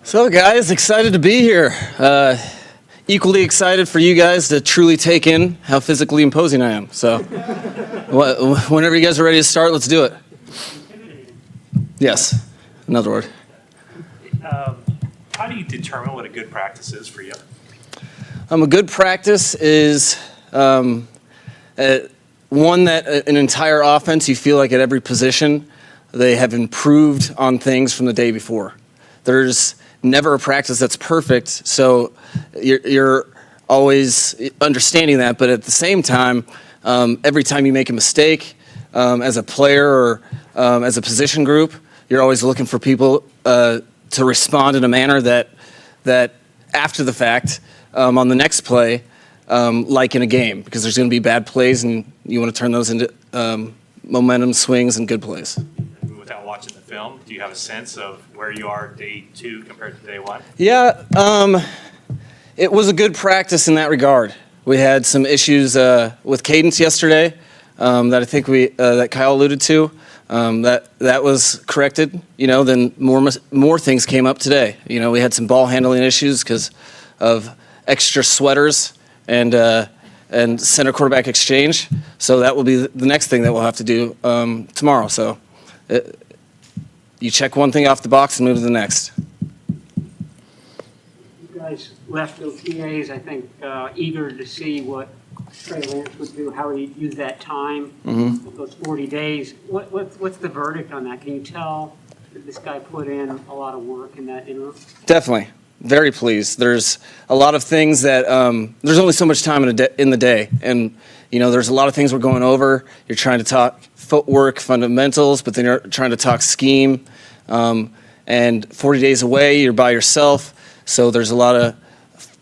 So guys, excited to be here. Equally excited for you guys to truly take in how physically imposing I am. So whenever you guys are ready to start, let's do it. Yes, another word. How do you determine what a good practice is for you? A good practice is one that an entire offense, you feel like at every position, they have improved on things from the day before. There's never a practice that's perfect, so you're always understanding that. But at the same time, every time you make a mistake as a player or as a position group, you're always looking for people to respond in a manner that after the fact, on the next play, like in a game, because there's going to be bad plays, and you want to turn those into momentum swings and good plays. Without watching the film, do you have a sense of where you are day 2 compared to day 1? Yeah, it was a good practice in that regard. We had some issues with cadence yesterday that I think that Kyle alluded to. That was corrected. Then more things came up today. We had some ball handling issues because of extra sweaters and center quarterback exchange. So that will be the next thing that we'll have to do tomorrow. So you check one thing off the box and move to the next. You guys left OTAs, I think, eager to see what Trey Lance would do, how he'd use that time, those 40 days. What's the verdict on that? Can you tell that this guy put in a lot of work in that interim? Definitely. Very pleased. There's a lot of things that there's only so much time in the day, and there's a lot of things we're going over. You're trying to talk footwork, fundamentals, but then you're trying to talk scheme. And 40 days away, you're by yourself, so there's a lot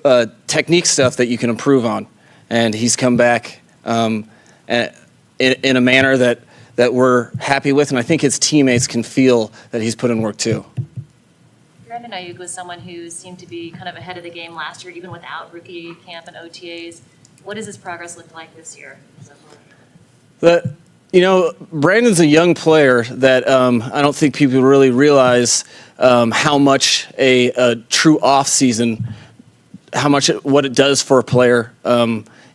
of technique stuff that you can improve on. And he's come back in a manner that we're happy with, and I think his teammates can feel that he's put in work too. Brandon Ayuk was someone who seemed to be kind of ahead of the game last year, even without rookie camp and OTAs. What does his progress look like this year? Brandon's a young player that I don't think people really realize how much a true off season, what it does for a player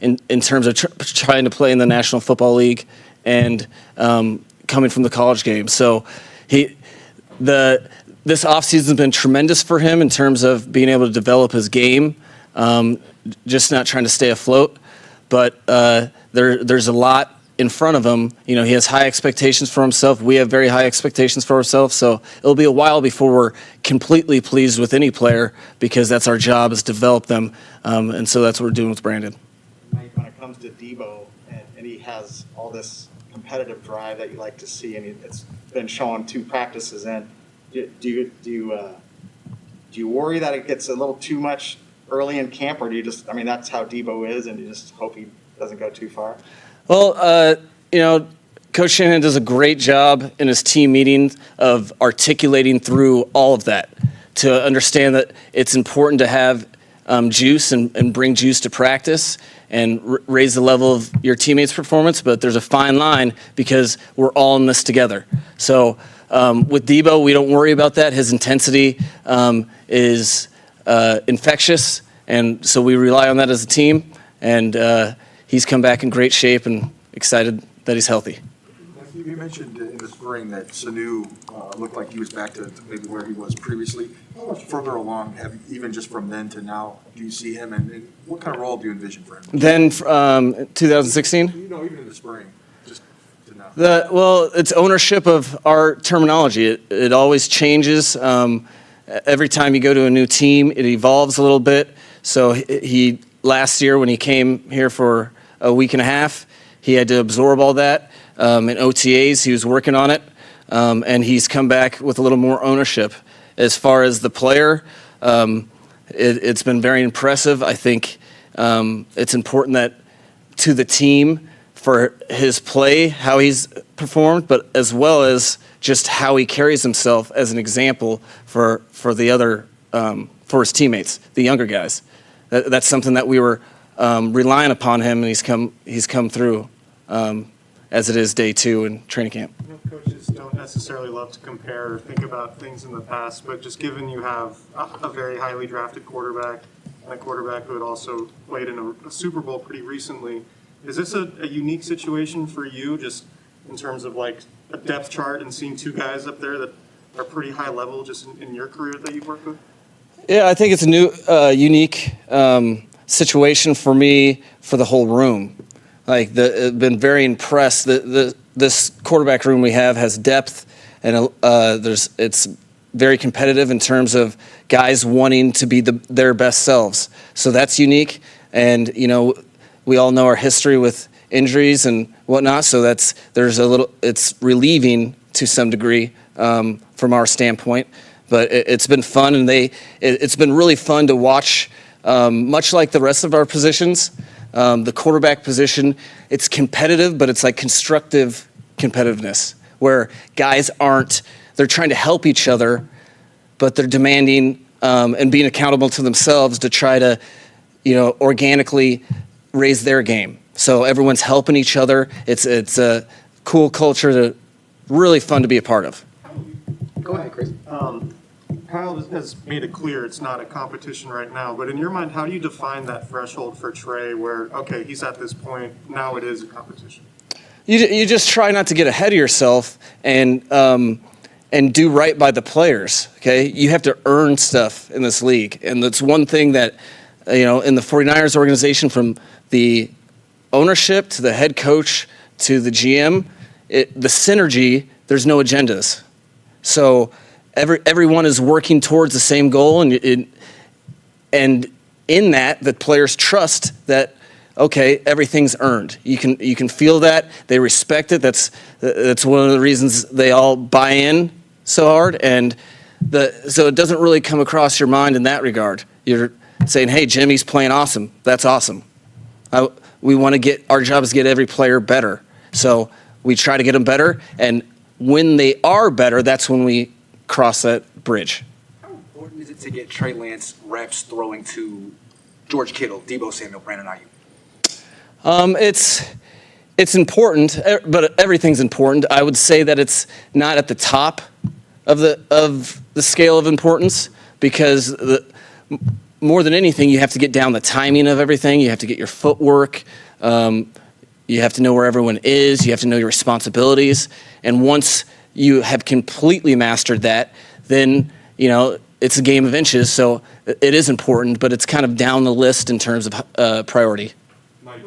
in terms of trying to play in the National Football League and coming from the college game. So this offseason has been tremendous for him in terms of being able to develop his game, just not trying to stay afloat. But there's a lot in front of him. He has high expectations for himself. We have very high expectations for ourselves. So it'll be a while before we're completely pleased with any player, because that's our job, is develop them. And so that's what we're doing with Brandon. When it comes to Debo, and he has all this competitive drive that you like to see, and it's been shown 2 practices in. Do you worry that it gets a little too much early in camp, or do you just, that's how Debo is, and you just hope he doesn't go too far? Well, Coach Shanahan does a great job in his team meetings of articulating through all of that to understand that it's important to have juice and bring juice to practice and raise the level of your teammates' performance, but there's a fine line because we're all in this together. So with Debo, we don't worry about that. His intensity is infectious, and so we rely on that as a team, and he's come back in great shape and excited that he's healthy. You mentioned in the spring that Sanu looked like he was back to maybe where he was previously. How much further along, even just from then to now, do you see him, and what kind of role do you envision for him? Then 2016? Even in the spring, just to now. Well, it's ownership of our terminology. It always changes. Every time you go to a new team, it evolves a little bit. So he last year, when he came here for a week and a half, he had to absorb all that. In OTAs, he was working on it, and he's come back with a little more ownership. As far as the player, it's been very impressive. I think it's important that to the team for his play, how he's performed, but as well as just how he carries himself as an example for the other for his teammates, the younger guys. That's something that we were relying upon him, and he's come through as it is day 2 in training camp. You know, coaches don't necessarily love to compare or think about things in the past, but just given you have a very highly drafted quarterback and a quarterback who had also played in a Super Bowl pretty recently, is this a unique situation for you, just in terms of like a depth chart and seeing 2 guys up there that are pretty high level just in your career that you've worked with? Yeah, I think it's a new, unique situation for me, for the whole room. Like, been very impressed. This quarterback room we have has depth, and it's very competitive in terms of guys wanting to be their best selves. So that's unique, and we all know our history with injuries and whatnot. So it's relieving to some degree from our standpoint. But it's been fun, and it's been really fun to watch. Much like the rest of our positions, the quarterback position, it's competitive, but it's like constructive competitiveness, where guys they're trying to help each other, but they're demanding and being accountable to themselves to try to, organically raise their game. So everyone's helping each other. It's a cool culture, really fun to be a part of. Go ahead, Chris. Kyle has made it clear it's not a competition right now, but in your mind, how do you define that threshold for Trey where, okay, he's at this point, now it is a competition? You just try not to get ahead of yourself and do right by the players, okay? You have to earn stuff in this league, and that's one thing that, in the 49ers organization, from the ownership to the head coach to the GM, the synergy, there's no agendas. So everyone is working towards the same goal, and in that, the players trust that, okay, everything's earned. You can feel that. They respect it. That's one of the reasons they all buy in so hard, and so it doesn't really come across your mind in that regard. You're saying, hey, Jimmy's playing awesome. That's awesome. We want to get, our job is to get every player better. So we try to get them better, and when they are better, that's when we cross that bridge. How important is it to get Trey Lance reps throwing to George Kittle, Deebo Samuel, Brandon Ayuk? It's important, but everything's important. I would say that it's not at the top of the scale of importance, because more than anything, you have to get down the timing of everything. You have to get your footwork. You have to know where everyone is. You have to know your responsibilities. And once you have completely mastered that, then, it's a game of inches. So it is important, but it's kind of down the list in terms of priority. Mike,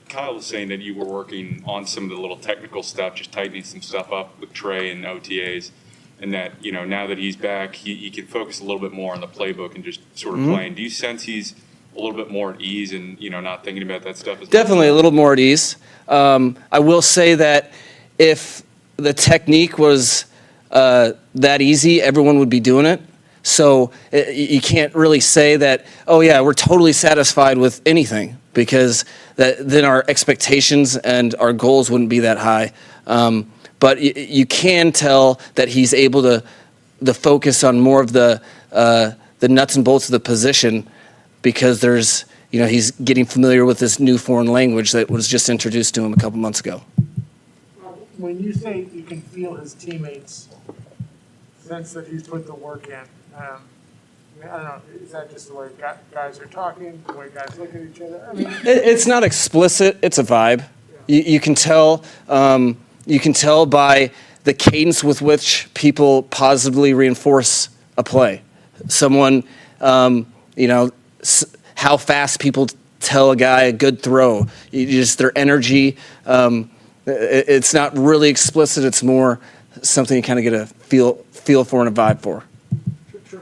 Kyle was saying that you were working on some of the little technical stuff, just tightening some stuff up with Trey and OTAs, and that, now that he's back, he can focus a little bit more on the playbook and just sort of playing. Do you sense he's a little bit more at ease and, not thinking about that stuff as much? Definitely a little more at ease. I will say that if the technique was that easy, everyone would be doing it. So you can't really say that, oh yeah, we're totally satisfied with anything, because then our expectations and our goals wouldn't be that high. But you can tell that he's able to focus on more of the nuts and bolts of the position, because there's, he's getting familiar with this new foreign language that was just introduced to him a couple months ago. When you say you can feel his teammates sense that he's put the work in, I don't know, is that just the way guys are talking, the way guys look at each other? I mean, It's not explicit. It's a vibe. You can tell. You can tell by the cadence with which people positively reinforce a play. Someone, how fast people tell a guy a good throw. Just their energy. It's not really explicit. It's more something you kind of get a feel for and a vibe for.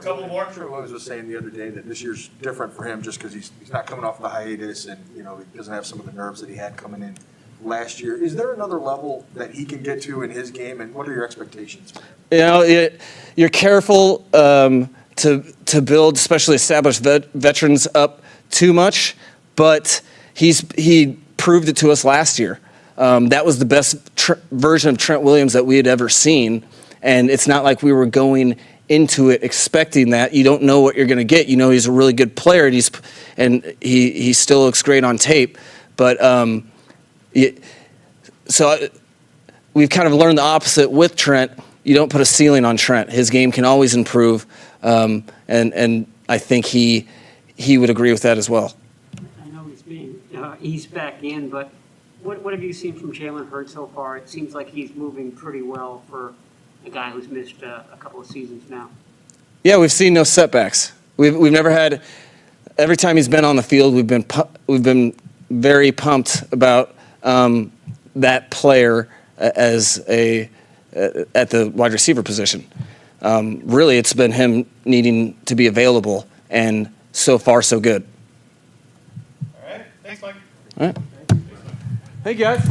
Couple more. Trey Lance was saying the other day that this year's different for him just because he's not coming off the hiatus, and he doesn't have some of the nerves that he had coming in last year. Is there another level that he can get to in his game, and what are your expectations? You're careful to build, especially established veterans, up too much, but he proved it to us last year. That was the best version of Trent Williams that we had ever seen, and it's not like we were going into it expecting that. You don't know what you're going to get. He's a really good player, and he still looks great on tape, but so we've kind of learned the opposite with Trent. You don't put a ceiling on Trent. His game can always improve, and I think he would agree with that as well. I know he's being eased back in, but what have you seen from Jalen Hurts so far? It seems like he's moving pretty well for a guy who's missed a couple of seasons now. Yeah, we've seen no setbacks. We've never had. Every time he's been on the field, we've been very pumped about that player as at the wide receiver position. Really, it's been him needing to be available, and so far, so good. All right, thanks, Mike. All right. Thank you, guys.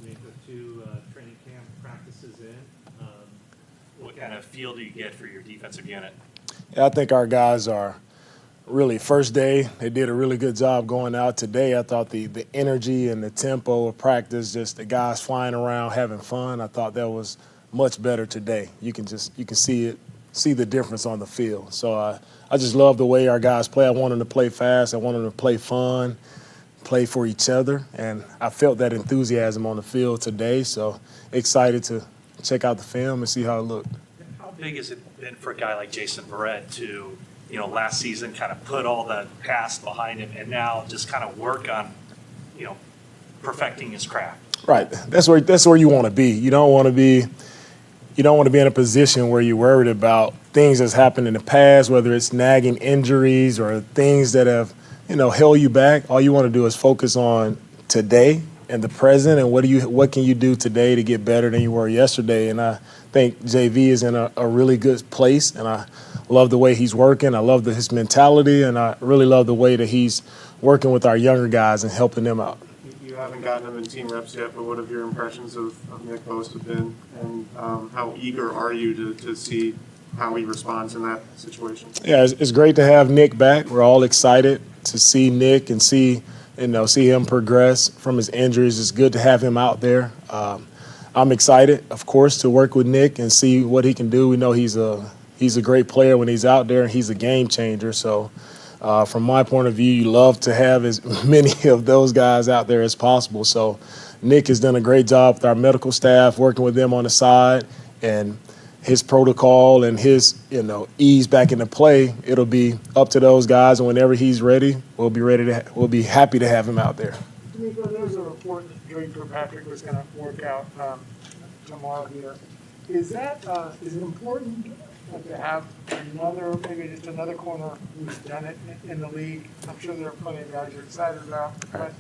With two training camp practices in, what kind of feel do you get for your defensive unit? Yeah, I think our guys are really first day. They did a really good job going out today. I thought the energy and the tempo of practice, just the guys flying around having fun. I thought that was much better today. You can see the difference on the field. So I just love the way our guys play. I want them to play fast. I want them to play fun, play for each other, and I felt that enthusiasm on the field today. So excited to check out the film and see how it looked. How big has it been for a guy like Jason Verrett to, last season kind of put all the past behind him and now just kind of work on, perfecting his craft? Right. That's where you want to be. You don't want to be in a position where you're worried about things that's happened in the past, whether it's nagging injuries or things that have, held you back. All you want to do is focus on today and the present and what can you do today to get better than you were yesterday. And I think JV is in a really good place, and I love the way he's working. I love his mentality, and I really love the way that he's working with our younger guys and helping them out. You haven't gotten him in team reps yet, but what have your impressions of Nick Bosa been, and how eager are you to see how he responds in that situation? Yeah, it's great to have Nick back. We're all excited to see Nick and see him progress from his injuries. It's good to have him out there. I'm excited, of course, to work with Nick and see what he can do. We know he's a great player when he's out there, and he's a game changer. So From my point of view, you love to have as many of those guys out there as possible. So Nick has done a great job with our medical staff, working with them on the side, and his protocol and his, ease back into play. It'll be up to those guys, and whenever he's ready, we'll be happy to have him out there. DeMeco, there was a report that Dre Kirkpatrick was going to work out tomorrow here. Is it important to have maybe just another corner who's done it in the league? I'm sure there are plenty of guys you're excited about, but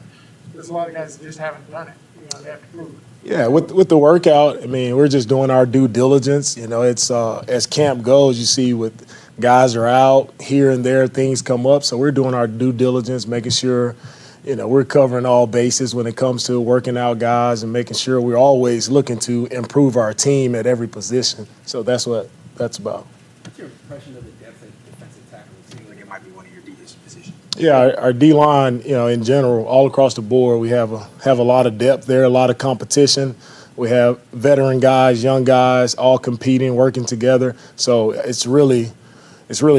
there's a lot of guys that just haven't done it. They have to prove it. Yeah, with the workout, I mean, we're just doing our due diligence. It's as camp goes, you see with guys are out here and there, things come up. So we're doing our due diligence, making sure, we're covering all bases when it comes to working out guys and making sure we're always looking to improve our team at every position. So that's what that's about. What's your impression of the depth at defensive tackle? It seems like it might be one of your deepest positions. Yeah, our D-line, in general, all across the board, we have a lot of depth there, a lot of competition. We have veteran guys, young guys, all competing, working together. So it's really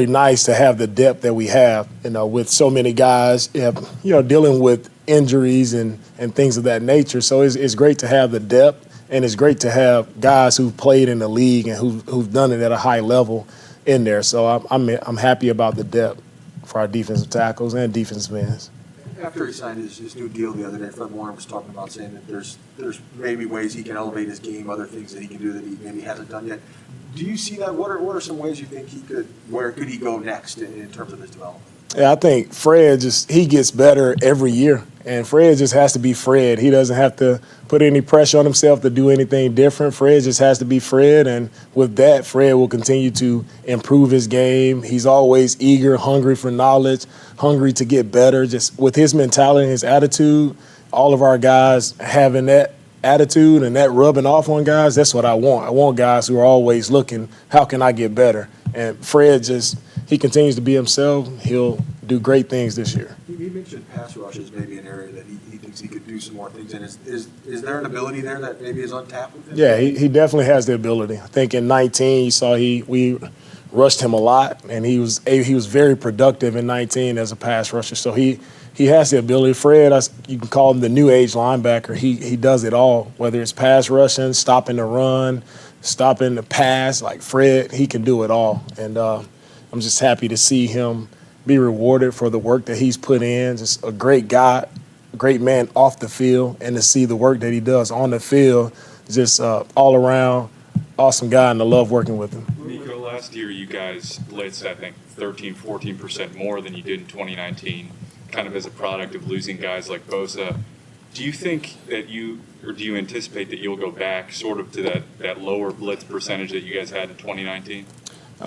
nice to have the depth that we have, with so many guys, dealing with injuries and things of that nature. So it's great to have the depth, and it's great to have guys who've played in the league and who've done it at a high level in there. So I'm happy about the depth for our defensive tackles and defensive ends. After he signed his new deal the other day, Fred Warner was talking about saying that there's maybe ways he can elevate his game, other things that he can do that he maybe hasn't done yet. Do you see that? What are some ways you think where could he go next in terms of his development? Yeah, I think Fred he gets better every year, and Fred just has to be Fred. He doesn't have to put any pressure on himself to do anything different. Fred just has to be Fred, and with that, Fred will continue to improve his game. He's always eager, hungry for knowledge, hungry to get better. Just with his mentality and his attitude, all of our guys having that attitude and that rubbing off on guys, that's what I want. I want guys who are always looking, how can I get better? And Fred he continues to be himself. He'll do great things this year. He mentioned pass rush as maybe an area that he thinks he could do some more things in. Is there an ability there that maybe is untapped with him? Yeah, he definitely has the ability. I think in 19 you saw we rushed him a lot, and he was very productive in 19 as a pass rusher. So he has the ability. Fred, you can call him the new age linebacker. He does it all, whether it's pass rushing, stopping the run, stopping the pass. Like Fred, he can do it all. And I'm just happy to see him be rewarded for the work that he's put in. Just a great guy, a great man off the field, and to see the work that he does on the field, just all around awesome guy, and I love working with him. Damico, last year you guys blitzed, I think, 14% more than you did in 2019, kind of as a product of losing guys like Bosa. Do you think that do you anticipate that you'll go back sort of to that lower blitz percentage that you guys had in 2019?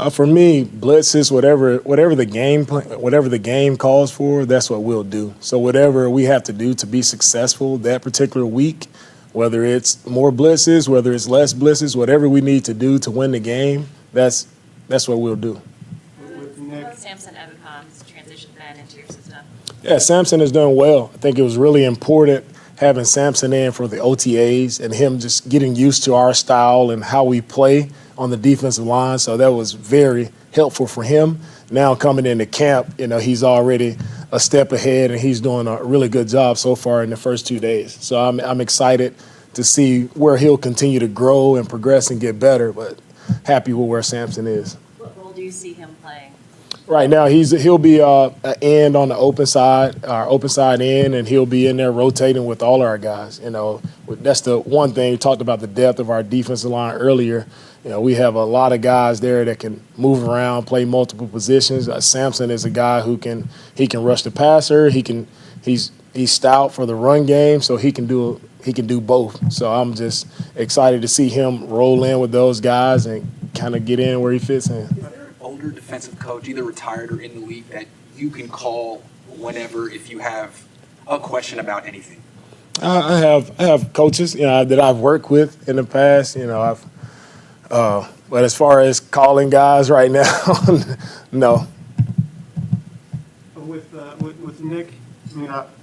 For me, blitz is whatever the game calls for. That's what we'll do. So whatever we have to do to be successful that particular week, whether it's more blitzes, whether it's less blitzes, whatever we need to do to win the game, that's what we'll do. Samson Ebicom's transition then into your system? Yeah, Samson is doing well. I think it was really important having Samson in for the OTAs and him just getting used to our style and how we play on the defensive line. So that was very helpful for him. Now coming into camp, he's already a step ahead, and he's doing a really good job so far in the first 2 days. So I'm excited to see where he'll continue to grow and progress and get better, but happy with where Samson is. What role do you see him playing? Right now, he'll be an end on the open side, our open side end, and he'll be in there rotating with all our guys. That's the one thing. We talked about the depth of our defensive line earlier. We have a lot of guys there that can move around, play multiple positions. Samson is a guy who can rush the passer. He's stout for the run game, so he can do both. So I'm just excited to see him roll in with those guys and kind of get in where he fits in. Is there an older defensive coach, either retired or in the league, that you can call whenever if you have a question about anything? I have coaches that I've worked with in the past. But as far as calling guys right now, no. With Nick,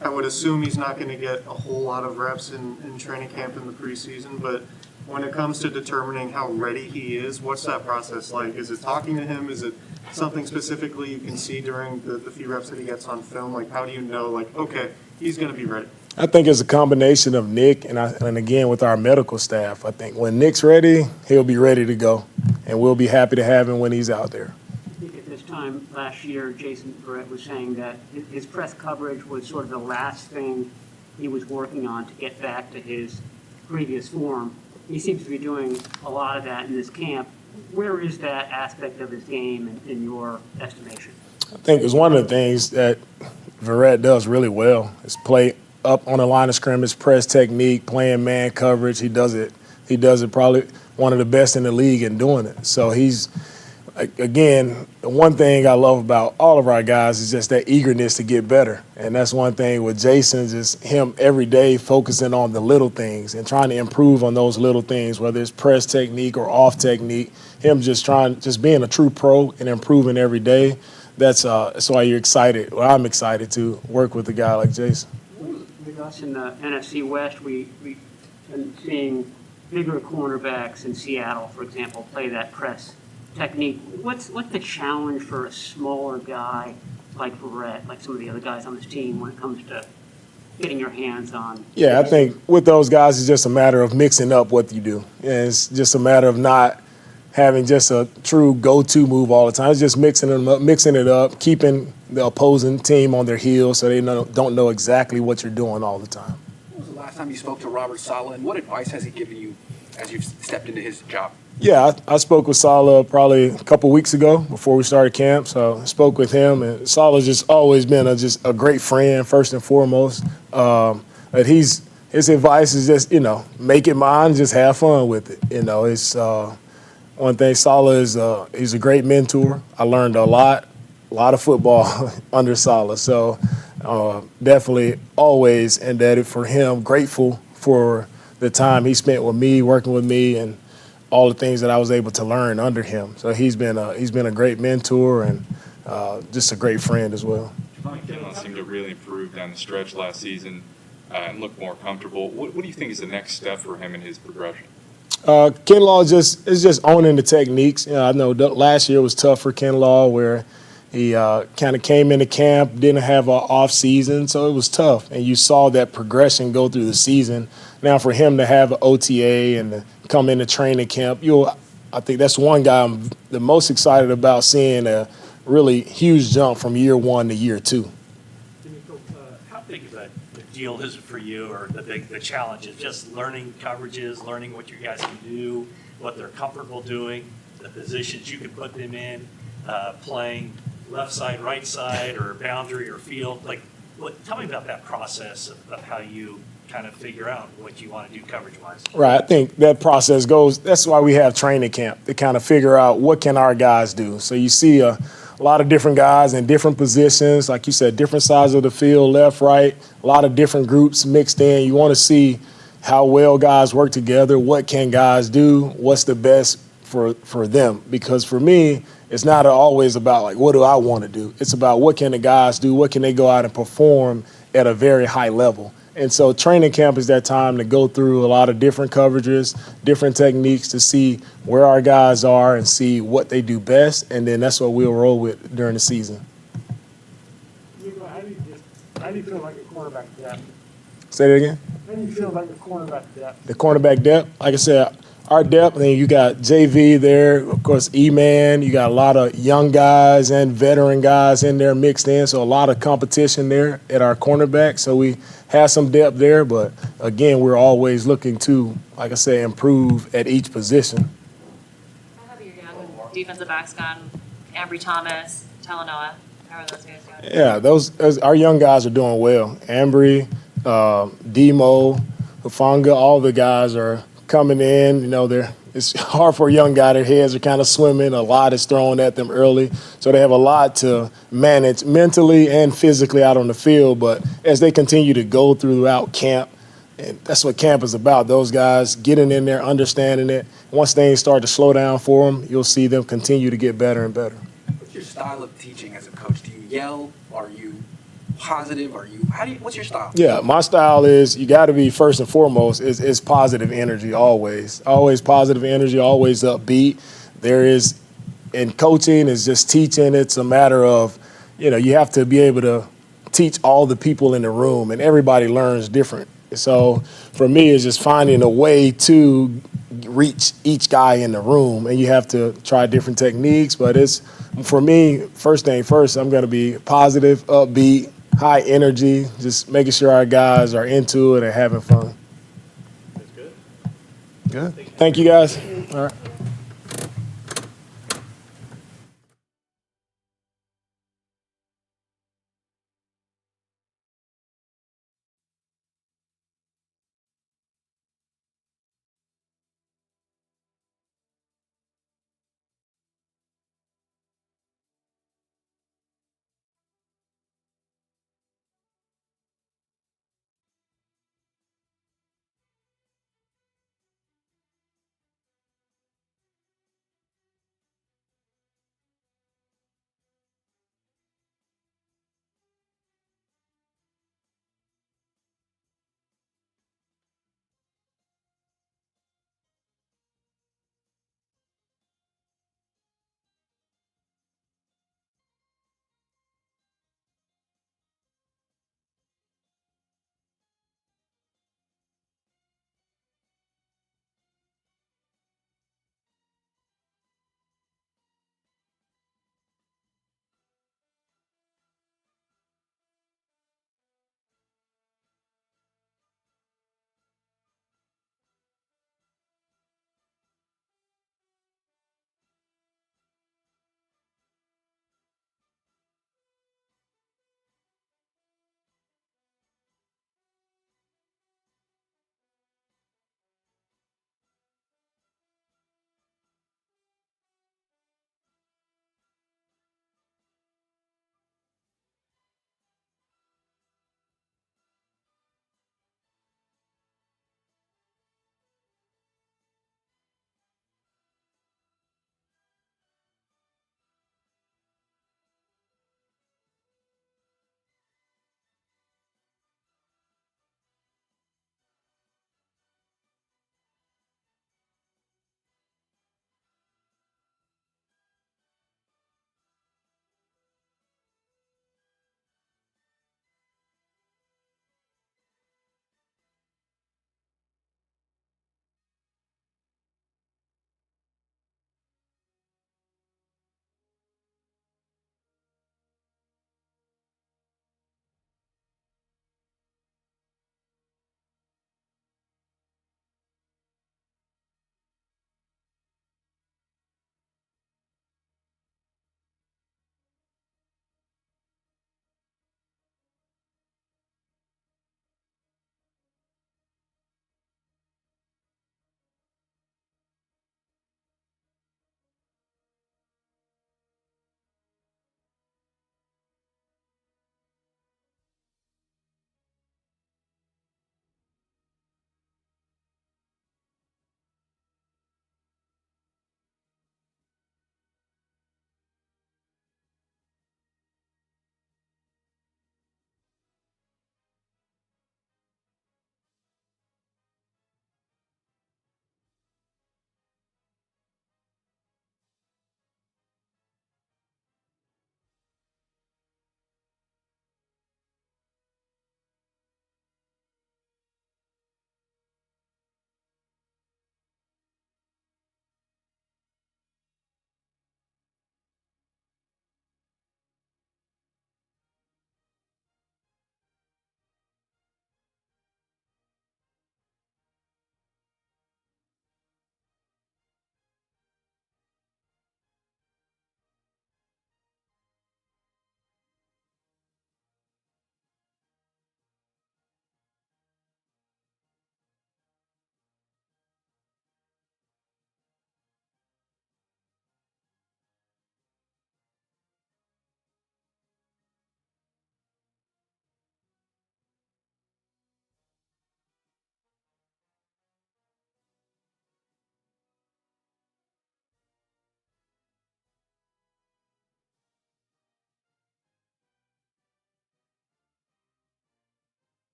I would assume he's not going to get a whole lot of reps in training camp in the preseason, but when it comes to determining how ready he is, what's that process like? Is it talking to him? Is it something specifically you can see during the few reps that he gets on film? Like, how do you know, like, okay, he's going to be ready? I think it's a combination of Nick and again with our medical staff. I think when Nick's ready, he'll be ready to go, and we'll be happy to have him when he's out there. I think at this time last year, Jason Verrett was saying that his press coverage was sort of the last thing he was working on to get back to his previous form. He seems to be doing a lot of that in this camp. Where is that aspect of his game in your estimation? I think it's one of the things that Verrett does really well is play up on the line of scrimmage, press technique, playing man coverage. He does it probably one of the best in the league in doing it. So he's, again, the one thing I love about all of our guys is just that eagerness to get better. And that's one thing with Jason's is him every day focusing on the little things and trying to improve on those little things, whether it's press technique or off technique, him just being a true pro and improving every day. That's why you're excited. Well, I'm excited to work with a guy like Jason. With us in the NFC West, we've been seeing bigger cornerbacks in Seattle, for example, play that press technique. What's the challenge for a smaller guy like Verrett, like some of the other guys on this team, when it comes to getting your hands on? Yeah, I think with those guys, it's just a matter of mixing up what you do. And it's just a matter of not having just a true go-to move all the time. It's just mixing it up, keeping the opposing team on their heels so they don't know exactly what you're doing all the time. When was the last time you spoke to Robert Saleh, and what advice has he given you as you've stepped into his job? Yeah, I spoke with Saleh probably a couple weeks ago before we started camp. So I spoke with him, and Saleh's just always been a great friend, first and foremost. But his advice is just, make it mine, just have fun with it. It's one thing. Saleh is he's a great mentor. I learned a lot of football under Saleh. So definitely always indebted for him, grateful for the time he spent with me, working with me, and all the things that I was able to learn under him. So he's been a great mentor and just a great friend as well. McDaniel seemed to really improve down the stretch last season and look more comfortable. What do you think is the next step for him in his progression? Kinlaw is just owning the techniques. I know last year was tough for Kinlaw where he kind of came into camp, didn't have an off season, so it was tough. And you saw that progression go through the season. Now for him to have an OTA and to come into training camp, I think that's one guy I'm the most excited about seeing a really huge jump from year one to year two. How big of a deal is it for you, or the challenge is just learning coverages, learning what you guys can do, what they're comfortable doing, the positions you can put them in, playing left side, right side, or boundary or field? Tell me about that process of how you kind of figure out what you want to do coverage-wise. Right. I think that process that's why we have training camp, to kind of figure out what can our guys do. So you see a lot of different guys in different positions, like you said, different sides of the field, left, right, a lot of different groups mixed in. You want to see how well guys work together, what can guys do, what's the best for them. Because for me, it's not always about what do I want to do. It's about what can the guys do, what can they go out and perform at a very high level. And so training camp is that time to go through a lot of different coverages, different techniques to see where our guys are and see what they do best, and then that's what we'll roll with during the season. How do you feel like a cornerback depth? Say that again? How do you feel like the cornerback depth? The cornerback depth, like I said, our depth, then you got JV there, of course, E-Man. You got a lot of young guys and veteran guys in there mixed in, so a lot of competition there at our cornerback. So we have some depth there, but, again, we're always looking to, like I said, improve at each position. How have your young defensive backs gone? Ambry Thomas, Talanoa, how are those guys doing? Yeah, our young guys are doing well. Ambry, Demo, Hufanga, all the guys are coming in. It's hard for a young guy. Their heads are kind of swimming. A lot is thrown at them early. So they have a lot to manage mentally and physically out on the field. But as they continue to go throughout camp, and that's what camp is about, those guys getting in there, understanding it. Once things start to slow down for them, you'll see them continue to get better and better. What's your style of teaching as a coach? Do you yell? Are you positive? What's your style? Yeah, my style is you got to be, first and foremost, is positive energy always. Always positive energy, always upbeat. There is and coaching is just teaching. It's a matter of, you have to be able to teach all the people in the room, and everybody learns different. So for me, it's just finding a way to reach each guy in the room, and you have to try different techniques. But for me, first thing first, I'm going to be positive, upbeat, high energy, just making sure our guys are into it and having fun. That's good. Good. Thank you, guys. All right.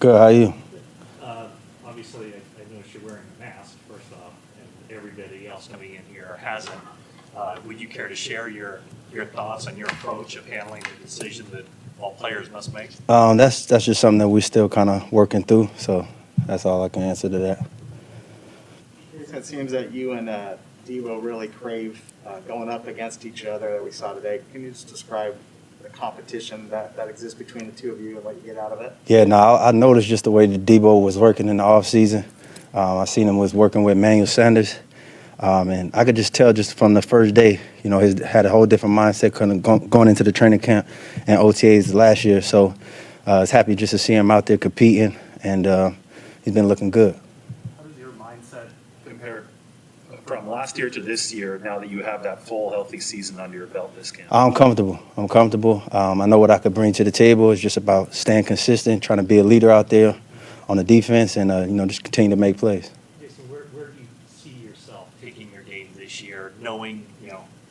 Good, how are you? Obviously, I noticed you're wearing a mask, first off, and everybody else coming in here hasn't. Would you care to share your thoughts on your approach of handling the decision that all players must make? That's just something that we're still kind of working through, so that's all I can answer to that. It seems that you and Debo really crave going up against each other that we saw today. Can you just describe the competition that exists between the two of you and what you get out of it? Yeah, no, I noticed just the way that Debo was working in the offseason. I seen him was working with Manuel Sanders, and I could just tell just from the first day, he had a whole different mindset going into the training camp and OTAs last year. So I was happy just to see him out there competing, and he's been looking good. How does your mindset compare from last year to this year now that you have that full healthy season under your belt this camp? I'm comfortable. I know what I could bring to the table. It's just about staying consistent, trying to be a leader out there on the defense, and just continue to make plays. Jason, where do you see yourself taking your game this year, knowing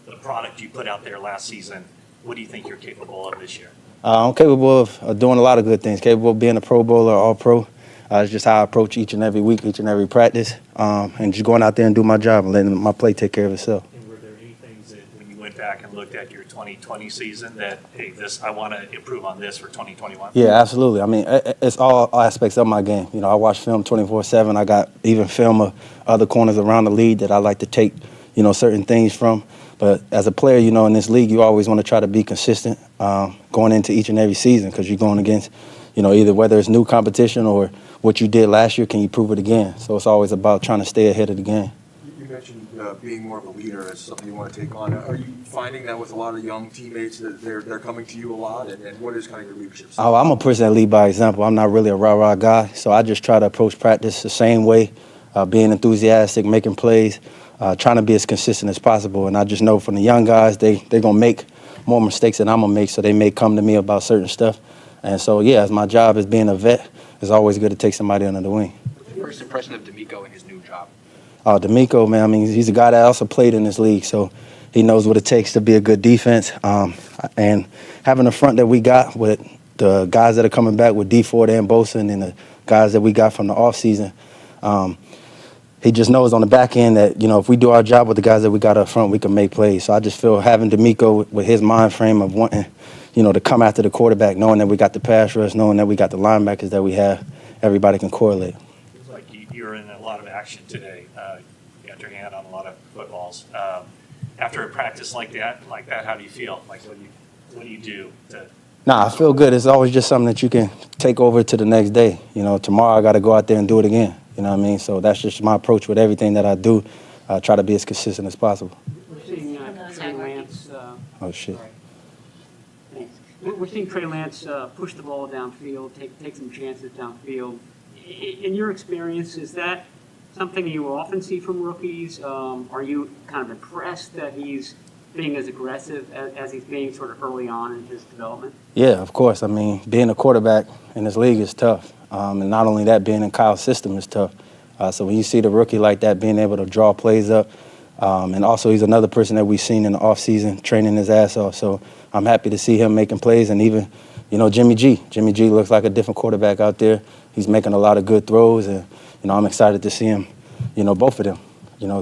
the product you put out there last season? What do you think you're capable of this year? I'm capable of doing a lot of good things. Capable of being a Pro Bowler, All-Pro. It's just how I approach each and every week, each and every practice, and just going out there and do my job and letting my play take care of itself. And were there any things that when you went back and looked at your 2020 season that, hey, I want to improve on this for 2021? Yeah, absolutely. I mean, it's all aspects of my game. I watch film 24/7. I got even film of other corners around the league that I like to take, certain things from. But as a player, in this league, you always want to try to be consistent going into each and every season because you're going against, either whether it's new competition or what you did last year, can you prove it again? So it's always about trying to stay ahead of the game. You mentioned being more of a leader as something you want to take on. Are you finding that with a lot of young teammates that they're coming to you a lot? And what is kind of your leadership style? Oh, I'm a person that lead by example. I'm not really a rah-rah guy, so I just try to approach practice the same way, being enthusiastic, making plays, trying to be as consistent as possible. And I just know from the young guys, they're going to make more mistakes than I'm going to make, so they may come to me about certain stuff. And so, yeah, as my job as being a vet, it's always good to take somebody under the wing. What's your first impression of Damico in his new job? Damico, man, I mean, he's a guy that also played in this league, so he knows what it takes to be a good defense. And having the front that we got with the guys that are coming back with D Ford and Bosa and the guys that we got from the offseason, he just knows on the back end that, if we do our job with the guys that we got up front, we can make plays. So I just feel having Damico with his mind frame of wanting, to come after the quarterback, knowing that we got the pass rush, knowing that we got the linebackers that we have, everybody can correlate. It's like you're in a lot of action today. You got your hand on a lot of footballs. After a practice like that, how do you feel? Like, what do you do to? Nah, I feel good. It's always just something that you can take over to the next day. Tomorrow I got to go out there and do it again. You know what I mean? So that's just my approach with everything that I do. I try to be as consistent as possible. We're seeing Trey Lance. Oh, shit. Thanks. We're seeing Trey Lance push the ball downfield, take some chances downfield. In your experience, is that something you often see from rookies? Are you kind of impressed that he's being as aggressive as he's being sort of early on in his development? Yeah, of course. I mean, being a quarterback in this league is tough. And not only that, being in Kyle's system is tough. So when you see the rookie like that, being able to draw plays up, and also he's another person that we've seen in the offseason training his ass off. So I'm happy to see him making plays. And even, Jimmy G. Jimmy G looks like a different quarterback out there. He's making a lot of good throws. And, I'm excited to see him, both of them,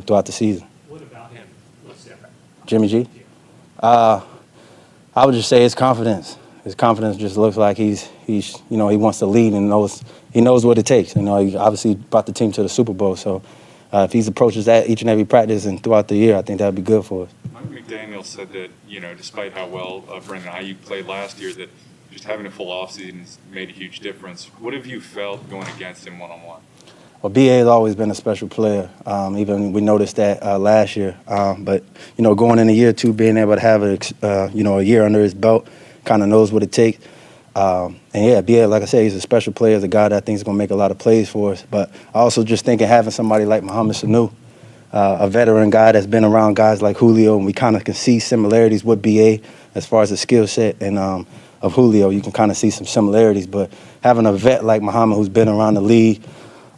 throughout the season. What about him? What's different? Jimmy G? I would just say his confidence. His confidence just looks like he's he wants to lead and he knows what it takes. He obviously brought the team to the Super Bowl. So if he approaches that each and every practice and throughout the year, I think that would be good for us. Mike McDaniel said that, despite how well Brandon Ayuk played last year, that just having a full offseason has made a huge difference. What have you felt going against him one-on-one? Well, B.A. has always been a special player. Even we noticed that last year. But, going into year two, being able to have a year under his belt, kind of knows what it takes. And, yeah, B.A., like I said, he's a special player. He's a guy that I think is going to make a lot of plays for us. But I also just think of having somebody like Mohamed Sanu, a veteran guy that's been around guys like Julio, and we kind of can see similarities with B.A. as far as the skill set and of Julio. You can kind of see some similarities. But having a vet like Mohamed who's been around the league,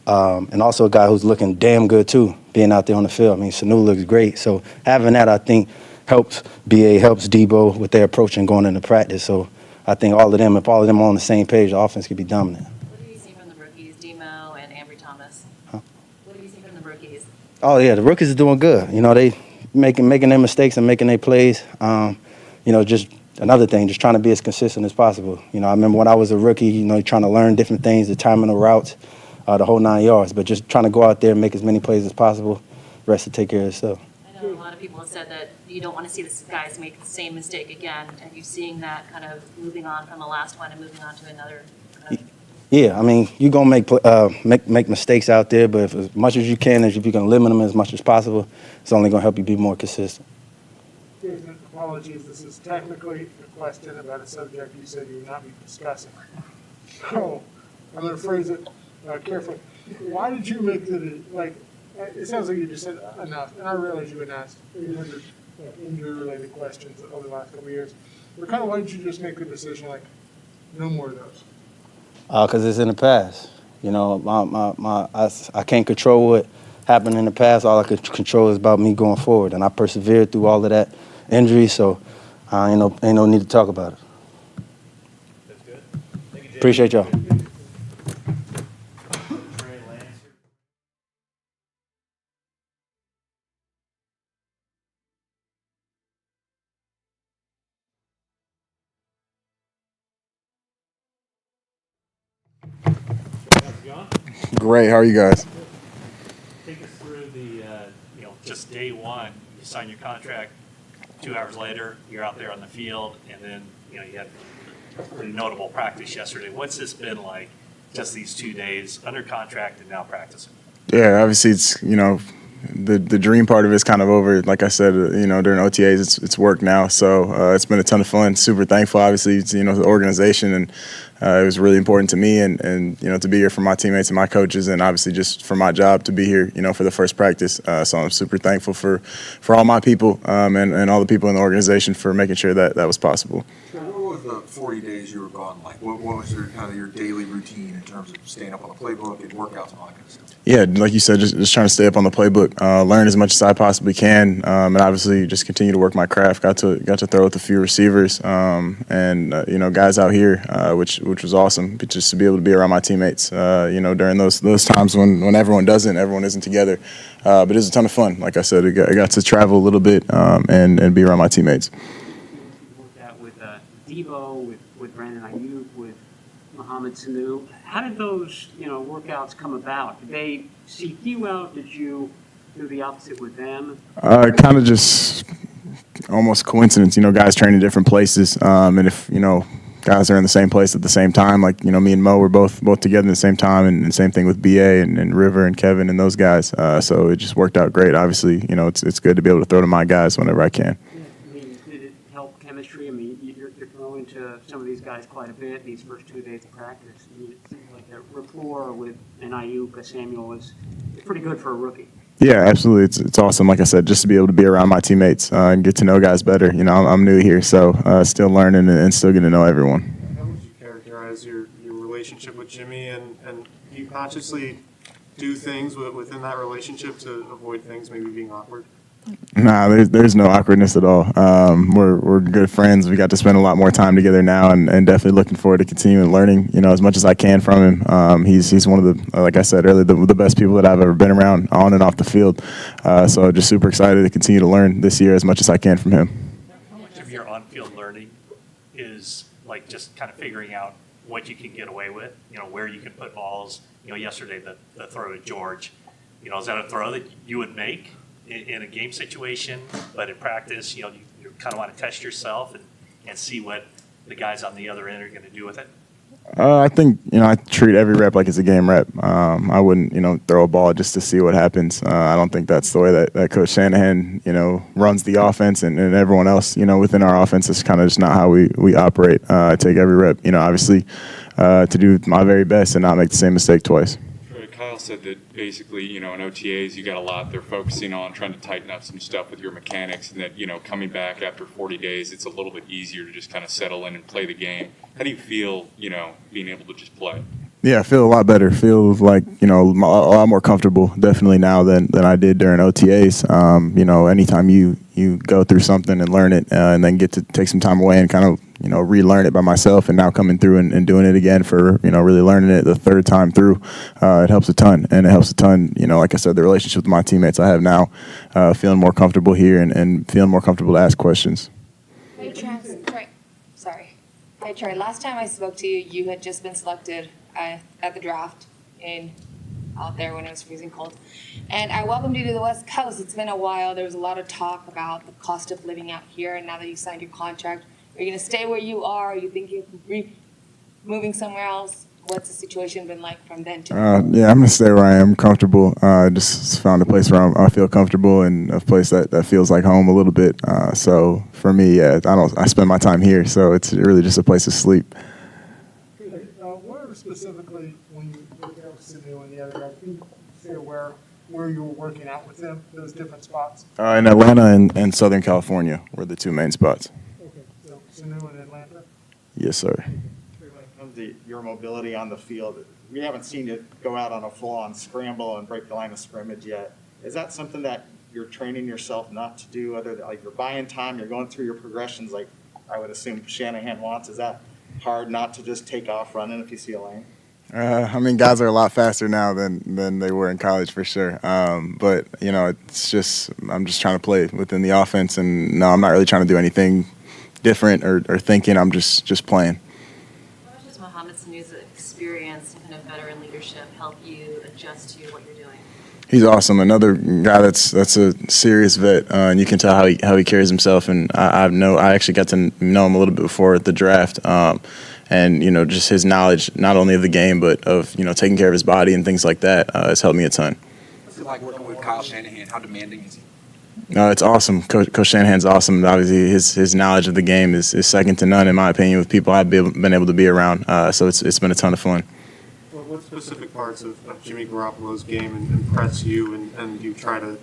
and also a guy who's looking damn good, too, being out there on the field. I mean, Sanu looks great. So having that, I think, helps B.A., helps Debo with their approach and going into practice. So I think all of them, if all of them are on the same page, the offense could be dominant. What do you see from Oh yeah, the rookies are doing good. You know, they making their mistakes and making their plays. You know, just another thing, just trying to be as consistent as possible. You know, I remember when I was a rookie, you know, trying to learn different things, the timing of routes, the whole 9 yards. But just trying to go out there and make as many plays as possible. The rest to take care of itself. I know a lot of people have said that you don't want to see the guys make the same mistake again. Are you seeing that kind of moving on from the last one and moving on to another kind of? Yeah, I mean, you're going to make mistakes out there, but if, as much as you can, if you can limit them as much as possible, it's only going to help you be more consistent. Apologies, this is technically a question about a subject you said you would not be discussing. So, I'm going to phrase it carefully. Why did you make it sounds like you just said enough, and I realize you've been asked 800 injury-related questions over the last couple of years, but kind of why did you just make the decision, no more of those? Because it's in the past. You know, I can't control what happened in the past. All I could control is about me going forward, and I persevered through all of that injury, so ain't no need to talk about it. That's good. Thank you, Jay. Appreciate y'all. Great. How are you guys? Take us through the, just day one, you sign your contract, 2 hours later, you're out there on the field, and then, you had a pretty notable practice yesterday. What's this been like, just these 2 days, under contract and now practicing? Yeah, obviously it's, the dream part of it's kind of over. Like I said, during OTAs, it's work now. So it's been a ton of fun. Super thankful, obviously, to, the organization, and it was really important to me, and to be here for my teammates and my coaches, and obviously just for my job to be here, for the first practice. So I'm super thankful for all my people and all the people in the organization for making sure that was possible. What was the 40 days you were gone like? What was your daily routine in terms of staying up on the playbook and workouts and all that kind of stuff? Yeah, like you said, just trying to stay up on the playbook, learn as much as I possibly can, and obviously just continue to work my craft. Got to throw with a few receivers, and guys out here, which was awesome. But just to be able to be around my teammates, during those times when everyone isn't together. But it was a ton of fun. Like I said, I got to travel a little bit and be around my teammates. Worked out with Devo, with Brandon Ayuk, with Mohamed Sanu. How did those, workouts come about? Did they seek you out? Did you do the opposite with them? Kind of just almost coincidence. Guys train in different places, and if guys are in the same place at the same time, like me and Mo were both together at the same time, and same thing with BA and River and Kevin and those guys. So it just worked out great. Obviously, it's good to be able to throw to my guys whenever I can. I mean, did it help chemistry? I mean, you're throwing to some of these guys quite a bit these first 2 days of practice. I mean, it seems like the rapport with an Ayuk, a Samuel is pretty good for a rookie. Yeah, absolutely. It's awesome. Like I said, just to be able to be around my teammates and get to know guys better. I'm new here, so still learning and still getting to know everyone. How would you characterize your relationship with Jimmy, and do you consciously do things within that relationship to avoid things maybe being awkward? Nah, there's no awkwardness at all. We're good friends. We got to spend a lot more time together now, and definitely looking forward to continuing learning, as much as I can from him. He's one of the, like I said earlier, the best people that I've ever been around on and off the field. So just super excited to continue to learn this year as much as I can from him. How much of your on-field learning is like just kind of figuring out what you can get away with, where you can put balls? Yesterday the throw to George, is that a throw that you would make in a game situation, but in practice, you kind of want to test yourself and see what the guys on the other end are going to do with it? I think, I treat every rep like it's a game rep. I wouldn't, throw a ball just to see what happens. I don't think that's the way that Coach Shanahan, runs the offense, and everyone else, within our offense is kind of just not how we operate. I take every rep, obviously, to do my very best and not make the same mistake twice. Kyle said that basically, in OTAs, you got a lot they're focusing on, trying to tighten up some stuff with your mechanics, and that, coming back after 40 days, it's a little bit easier to just kind of settle in and play the game. How do you feel, being able to just play? Yeah, I feel a lot better. Feel like, a lot more comfortable definitely now than I did during OTAs. Anytime you go through something and learn it and then get to take some time away and kind of, relearn it by myself, and now coming through and doing it again for, really learning it the third time through, it helps a ton. And it helps a ton, like I said, the relationship with my teammates I have now, feeling more comfortable here and feeling more comfortable to ask questions. Hey, Trey. Sorry. Hey, Trey. Last time I spoke to you, you had just been selected at the draft out there when it was freezing cold. And I welcomed you to the West Coast. It's been a while. There was a lot of talk about the cost of living out here, and now that you signed your contract, are you going to stay where you are? Are you thinking of moving somewhere else? What's the situation been like from then to now? Yeah, I'm going to stay where I am comfortable. Just found a place where I feel comfortable and a place that feels like home a little bit. So for me, I spend my time here, so it's really just a place to sleep. Where specifically, when you look at Sanu and the other guy, can you say where you were working out with them, those different spots? In Atlanta and Southern California were the two main spots. Okay, so Sanu in Atlanta? Yes, sir. When it comes to your mobility on the field, we haven't seen you go out on a full-on scramble and break the line of scrimmage yet. Is that something that you're training yourself not to do? Like you're buying time, you're going through your progressions like I would assume Shanahan wants. Is that hard not to just take off running if you see a lane? Guys are a lot faster now than they were in college for sure. But it's just I'm just trying to play within the offense, and no, I'm not really trying to do anything different or thinking. I'm just playing. How much does Mohamed Sanu's experience and kind of veteran leadership help you adjust to what you're doing? He's awesome. Another guy that's a serious vet, and you can tell how he carries himself. And I actually got to know him a little bit before the draft, and just his knowledge not only of the game but of taking care of his body and things like that has helped me a ton. What's it like working with Kyle Shanahan? How demanding is he? It's awesome. Coach Shanahan's awesome. Obviously, his knowledge of the game is second to none in my opinion with people I've been able to be around. So it's been a ton of fun. What specific parts of Jimmy Garoppolo's game impress you and you try to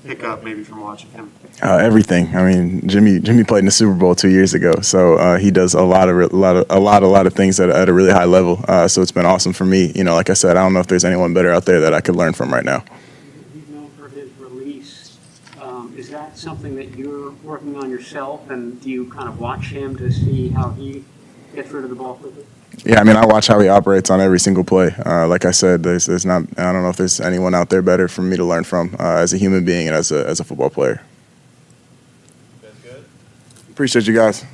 pick up maybe from watching him? Everything. I mean, Jimmy played in the Super Bowl 2 years ago, so he does a lot of things at a really high level. So it's been awesome for me. Like I said, I don't know if there's anyone better out there that I could learn from right now. He's known for his release. Is that something that you're working on yourself, and do you kind of watch him to see how he gets rid of the ball quickly? Yeah, I watch how he operates on every single play. Like I said, there's not. I don't know if there's anyone out there better for me to learn from as a human being and as a football player. That's good. Appreciate you guys.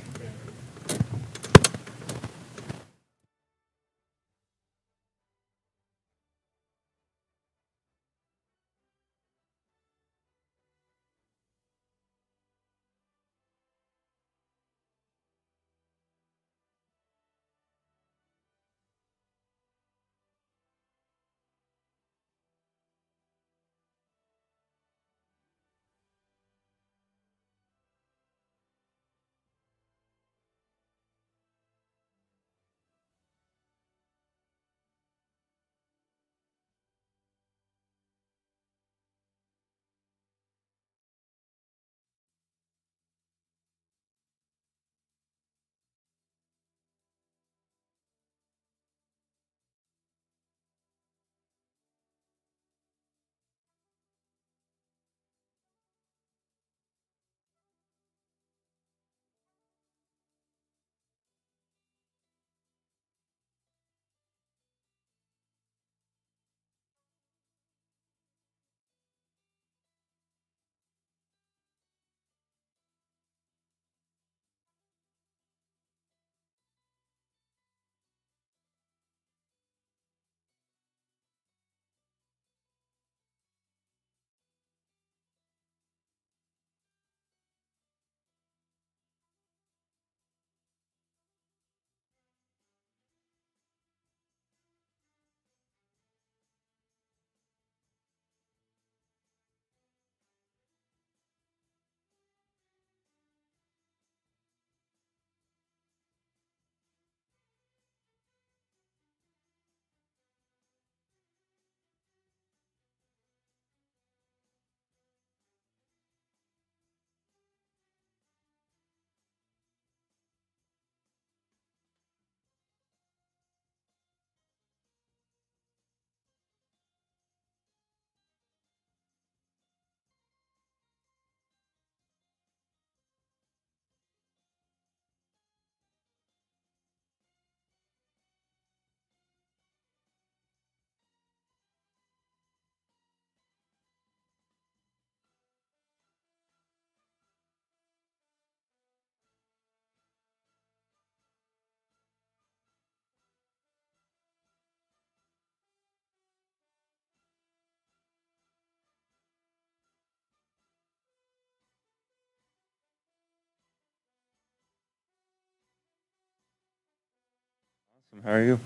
How are you?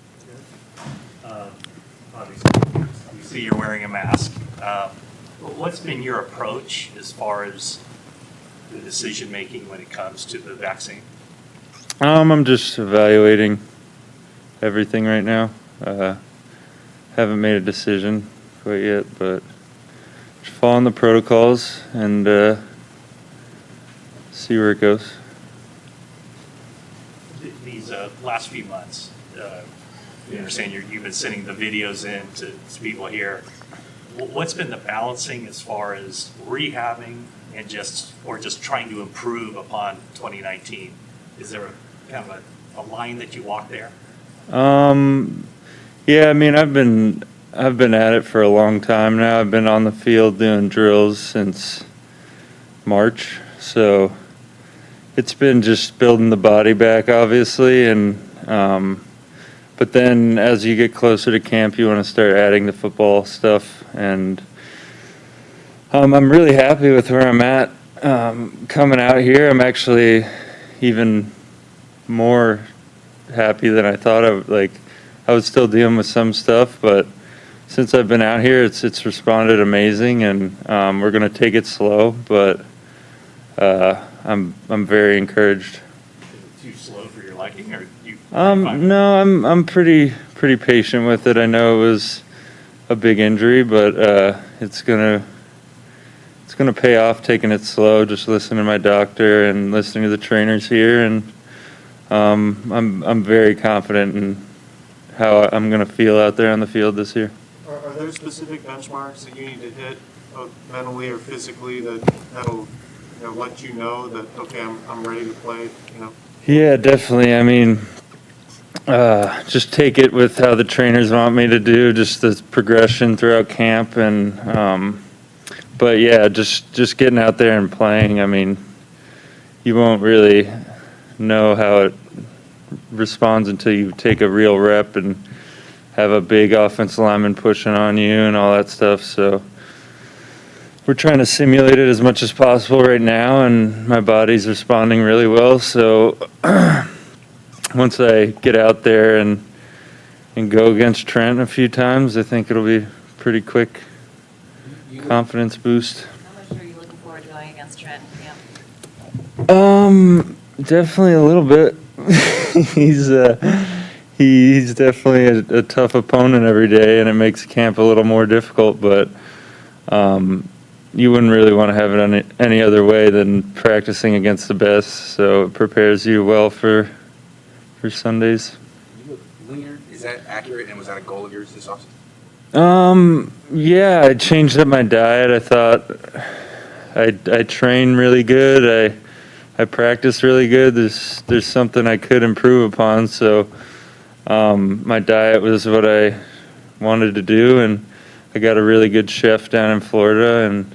Obviously, you see you're wearing a mask. What's been your approach as far as the decision-making when it comes to the vaccine? I'm just evaluating everything right now. Haven't made a decision quite yet, but just following the protocols and see where it goes. These last few months, you understand you've been sending the videos in to people here. What's been the balancing as far as rehabbing and just trying to improve upon 2019? Is there kind of a line that you walk there? Yeah, I mean, I've been at it for a long time now. I've been on the field doing drills since March, so it's been just building the body back, obviously, and but then as you get closer to camp, you want to start adding the football stuff, and I'm really happy with where I'm at. Coming out here, I'm actually even more happy than I thought. I was still dealing with some stuff, but since I've been out here, it's responded amazing, and we're going to take it slow, but I'm very encouraged. Is it too slow for your liking, or you? No, I'm pretty patient with it. I know it was a big injury, but it's gonna pay off taking it slow. Just listening to my doctor and listening to the trainers here, and I'm very confident in how I'm gonna feel out there on the field this year. Are there specific benchmarks that you need to hit, both mentally or physically, that'll let you know that, okay, I'm ready to play, Yeah, definitely. I mean, just take it with how the trainers want me to do, just the progression throughout camp, and but yeah, just getting out there and playing. I mean, you won't really know how it responds until you take a real rep and have a big offensive lineman pushing on you and all that stuff. So we're trying to simulate it as much as possible right now, and my body's responding really well. So once I get out there and go against Trent a few times, I think it'll be pretty quick confidence boost. How much are you looking forward to going against Trent in camp? Definitely a little bit. He's definitely a tough opponent every day, and it makes camp a little more difficult, but you wouldn't really want to have it any other way than practicing against the best, so it prepares you well for Sundays. You look leaner. Is that accurate, and was that a goal of yours this offseason? Yeah, I changed up my diet. I thought I train really good. I practice really good. There's something I could improve upon, so my diet was what I wanted to do, and I got a really good chef down in Florida, and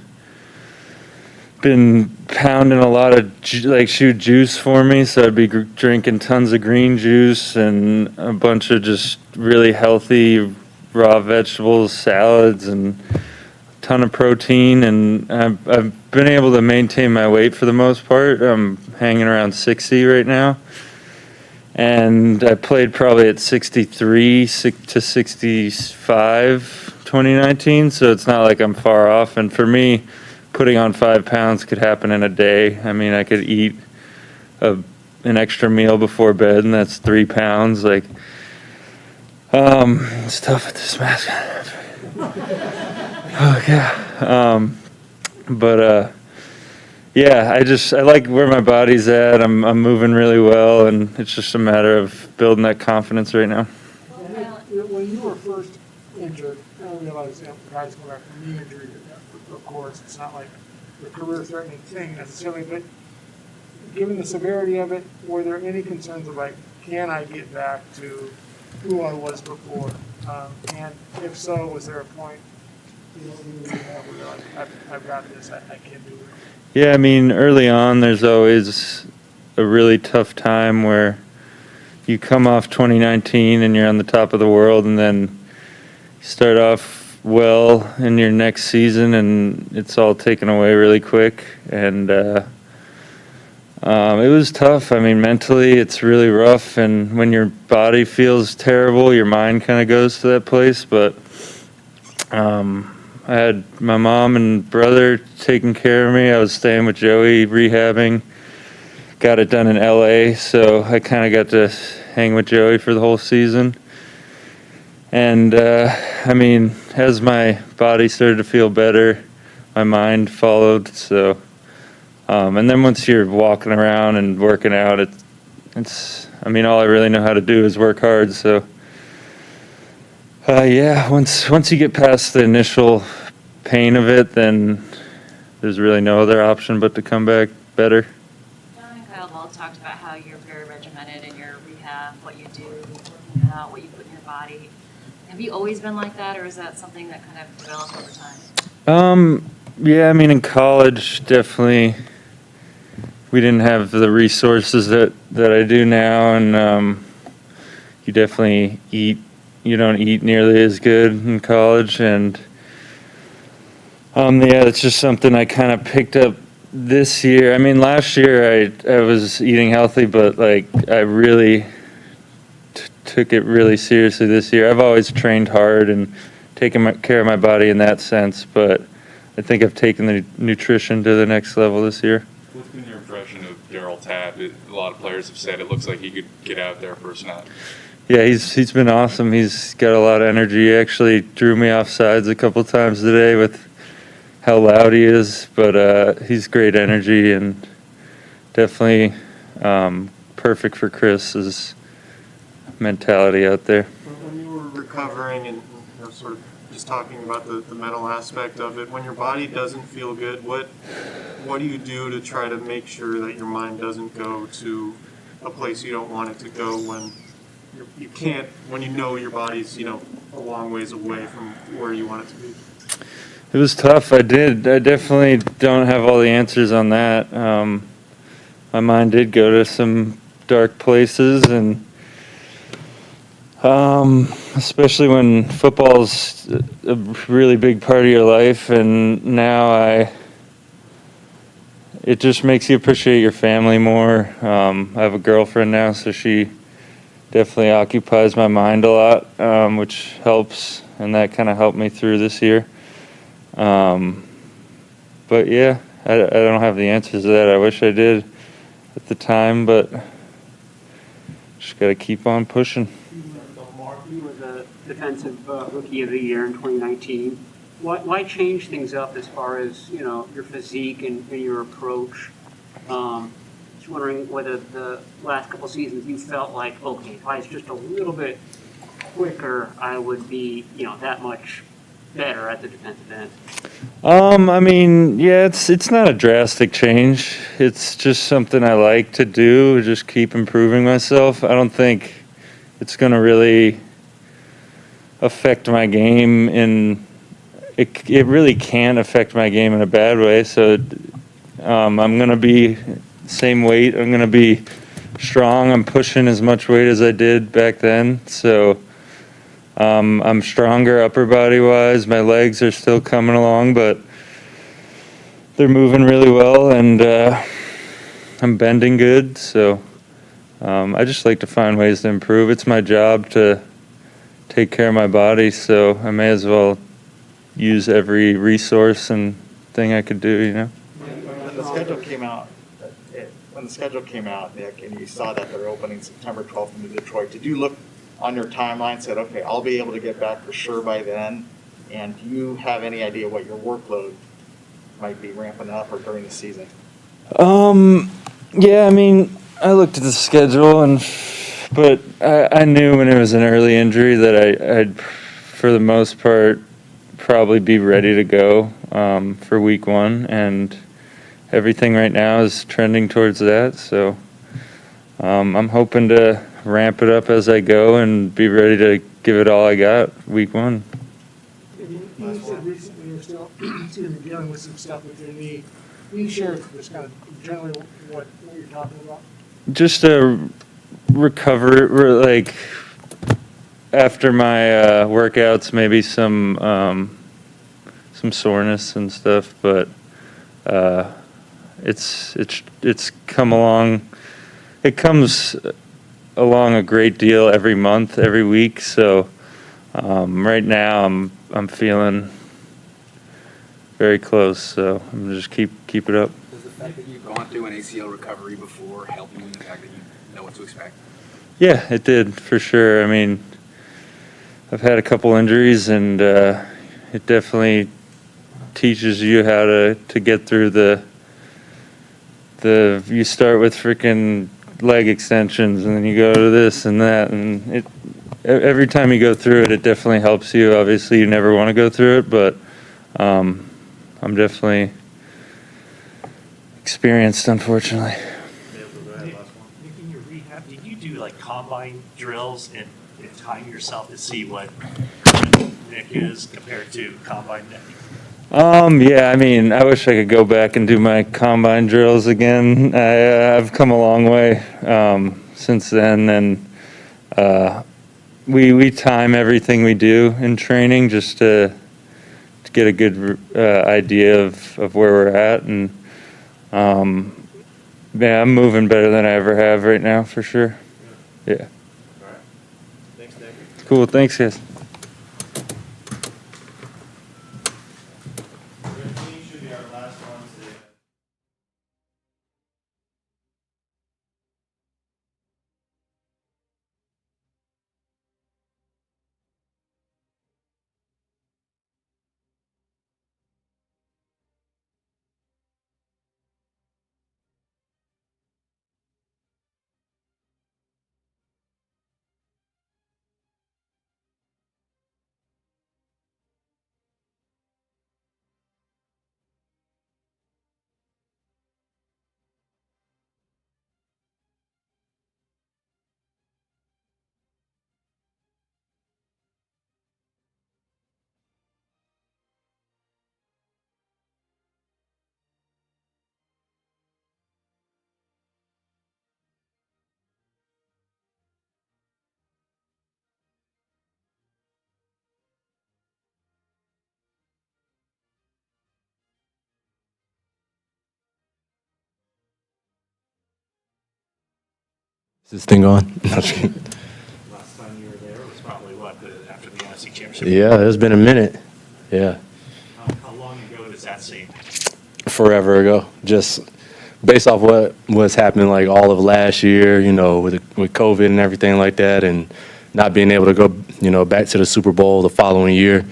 been pounding a lot of juice for me, so I'd be drinking tons of green juice and a bunch of just really healthy raw vegetables, salads, and a ton of protein, and I've been able to maintain my weight for the most part. I'm hanging around 60 right now, and I played probably at 63 to 65 2019, so it's not like I'm far off, and for me, putting on 5 pounds could happen in a day. I mean, I could eat an extra meal before bed, and that's 3 pounds. It's tough with this mask. Oh yeah. Yeah, I like where my body's at. I'm moving really well, and it's just a matter of building that confidence right now. When you were first injured, I realize guys come back from knee injury, of course, it's not like a career-threatening thing necessarily, but given the severity of it, were there any concerns of can I get back to who I was before? And if so, was there a point where you're like, I've got this, I can do it? Yeah, I mean, early on, there's always a really tough time where you come off 2019 and you're on the top of the world, and then you start off well in your next season, and it's all taken away really quick. And It was tough. I mean, mentally, it's really rough, and when your body feels terrible, your mind kind of goes to that place. But I had my mom and brother taking care of me. I was staying with Joey, rehabbing. Got it done in LA, so I kind of got to hang with Joey for the whole season. And I mean, as my body started to feel better, my mind followed. So, and then once you're walking around and working out, it's. I mean, all I really know how to do is work hard. So, yeah, once you get past the initial pain of it, then there's really no other option but to come back better. John and Kyle both talked about how you're very regimented in your rehab, what you do, working out, what you put in your body. Have you always been like that, or is that something that kind of developed over time? Yeah, I mean, in college, definitely, we didn't have the resources that I do now, and you definitely you don't eat nearly as good in college, and yeah, it's just something I kind of picked up this year. I mean, last year I was eating healthy, but like I really took it really seriously this year. I've always trained hard and taken care of my body in that sense, but I think I've taken the nutrition to the next level this year. What's been your impression of Daryl Tap? A lot of players have said it looks like he could get out there for a snap. Yeah, he's been awesome. He's got a lot of energy. He actually drew me off sides a couple times today with how loud he is, but he's great energy and definitely perfect for Chris's mentality out there. When you were recovering and sort of just talking about the mental aspect of it, when your body doesn't feel good, what do you do to try to make sure that your mind doesn't go to a place you don't want it to go when you can't, when you know your body's, a long ways away from where you want it to be? It was tough. I definitely don't have all the answers on that. My mind did go to some dark places, and especially when football's a really big part of your life, and now it just makes you appreciate your family more. I have a girlfriend now, so she definitely occupies my mind a lot, which helps, and that kind of helped me through this year. But yeah, I don't have the answers to that. I wish I did at the time, but just got to keep on pushing. You were the defensive rookie of the year in 2019. Why change things up as far as, your physique and your approach? Just wondering whether the last couple seasons you felt like, okay, if I was just a little bit quicker, I would be, that much better at the defensive end. I mean, yeah, it's not a drastic change. It's just something I like to do, just keep improving myself. I don't think it's going to really affect my game it really can affect my game in a bad way. So I'm going to be same weight. I'm going to be strong. I'm pushing as much weight as I did back then. So I'm stronger upper body wise. My legs are still coming along, but they're moving really well, and I'm bending good. So I just like to find ways to improve. It's my job to take care of my body, so I may as well use every resource and thing I could do, When the schedule came out, Nick, and you saw that they're opening September 12th in Detroit, did you look on your timeline, said, okay, I'll be able to get back for sure by then? And do you have any idea what your workload might be ramping up or during the season? Yeah, I mean, I looked at the schedule, but I knew when it was an early injury that I'd, for the most part, probably be ready to go for week 1, and everything right now is trending towards that. So I'm hoping to ramp it up as I go and be ready to give it all I got week 1. You said recently you're still dealing with some stuff with your knee. Can you share just kind of generally what you're talking about? Just a recover, like after my workouts, maybe some soreness and stuff, but it's come along. It comes along a great deal every month, every week. So right now I'm feeling very close. So I'm just keep it up. Does the fact that you've gone through an ACL recovery before help you in the fact that you know what to expect? Yeah, it did for sure. I mean, I've had a couple injuries, and it definitely teaches you how to get through the. You start with freaking leg extensions, and then you go to this and that, and every time you go through it, it definitely helps you. Obviously, you never want to go through it, but I'm definitely experienced, unfortunately. In your rehab, did you do like combine drills and time yourself to see what Nick is compared to combine Nick? Yeah, I mean, I wish I could go back and do my combine drills again. I've come a long way since then, and we time everything we do in training just to get a good idea of where we're at, and yeah, I'm moving better than I ever have right now, for sure. Yeah. All right. Thanks, Nick. Cool. Thanks, guys. Should be our last one today. Is this thing on? Last time you were there was probably after the NFC Championship? Yeah, it's been a minute. Yeah, How long ago does that seem? forever ago. Just based off what was happening like all of last year, with COVID and everything like that, and not being able to go, back to the Super Bowl the following year.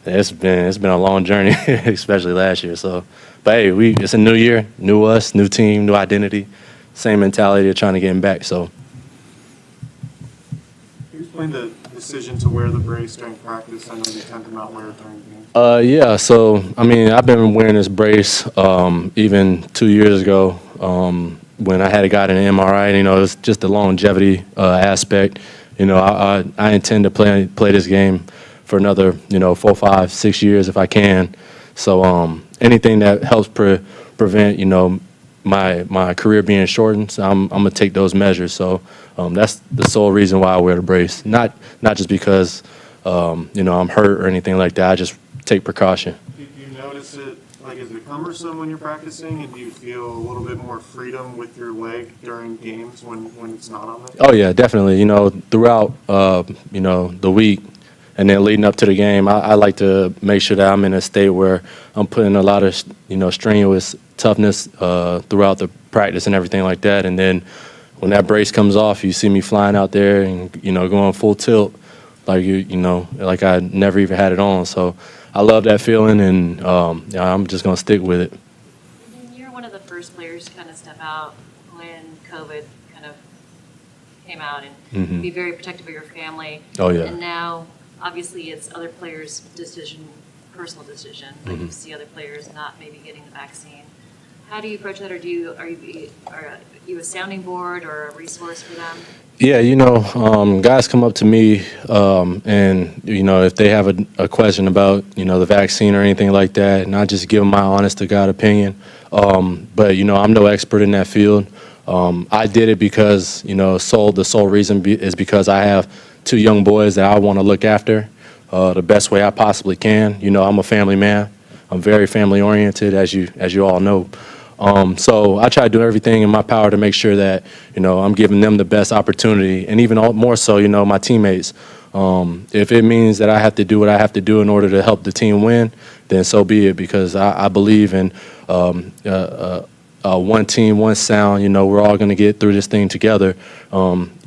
It's been a long journey, especially last year. So, but hey, it's a new year, new us, new team, new identity, same mentality of trying to get him back. So. Can you explain the decision to wear the brace during practice? I know you tend to not wear it during games. Yeah, so, I mean, I've been wearing this brace even 2 years ago when I had got an MRI. It's just the longevity aspect. I intend to play this game for another, 4, 5, 6 years if I can. So anything that helps prevent, my career being shortened, so I'm going to take those measures. So that's the sole reason why I wear the brace. Not just because, I'm hurt or anything like that. I just take precaution. Do you notice it, is it cumbersome when you're practicing, and do you feel a little bit more freedom with your leg during games when it's not on there? Oh, yeah, definitely. Throughout, the week and then leading up to the game, I like to make sure that I'm in a state where I'm putting a lot of, strenuous toughness throughout the practice and everything like that. And then when that brace comes off, you see me flying out there and, going full tilt like I never even had it on. So I love that feeling, and I'm just going to stick with it. And you're one of the first players to kind of step out when COVID kind of came out and be very protective of your family. Oh, yeah. And now, obviously, it's other players' decision, personal decision. Like you see other players not maybe getting the vaccine. How do you approach that, or are you a sounding board or a resource for them? Yeah, guys come up to me, and if they have a question about the vaccine or anything like that, and I just give them my honest to God opinion. But I'm no expert in that field. I did it because the sole reason is because I have 2 young boys that I want to look after the best way I possibly can. I'm a family man. I'm very family oriented, as you all know. So I try to do everything in my power to make sure that, I'm giving them the best opportunity, and even more so, my teammates. If it means that I have to do what I have to do in order to help the team win, then so be it, because I believe in one team, one sound. We're all going to get through this thing together.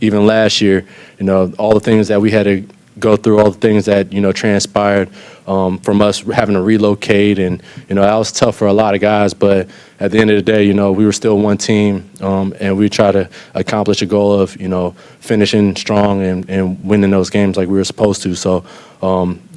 Even last year, all the things that we had to go through, all the things that, transpired from us having to relocate. And, that was tough for a lot of guys. But at the end of the day, we were still one team, and we try to accomplish a goal of, finishing strong and winning those games like we were supposed to. So,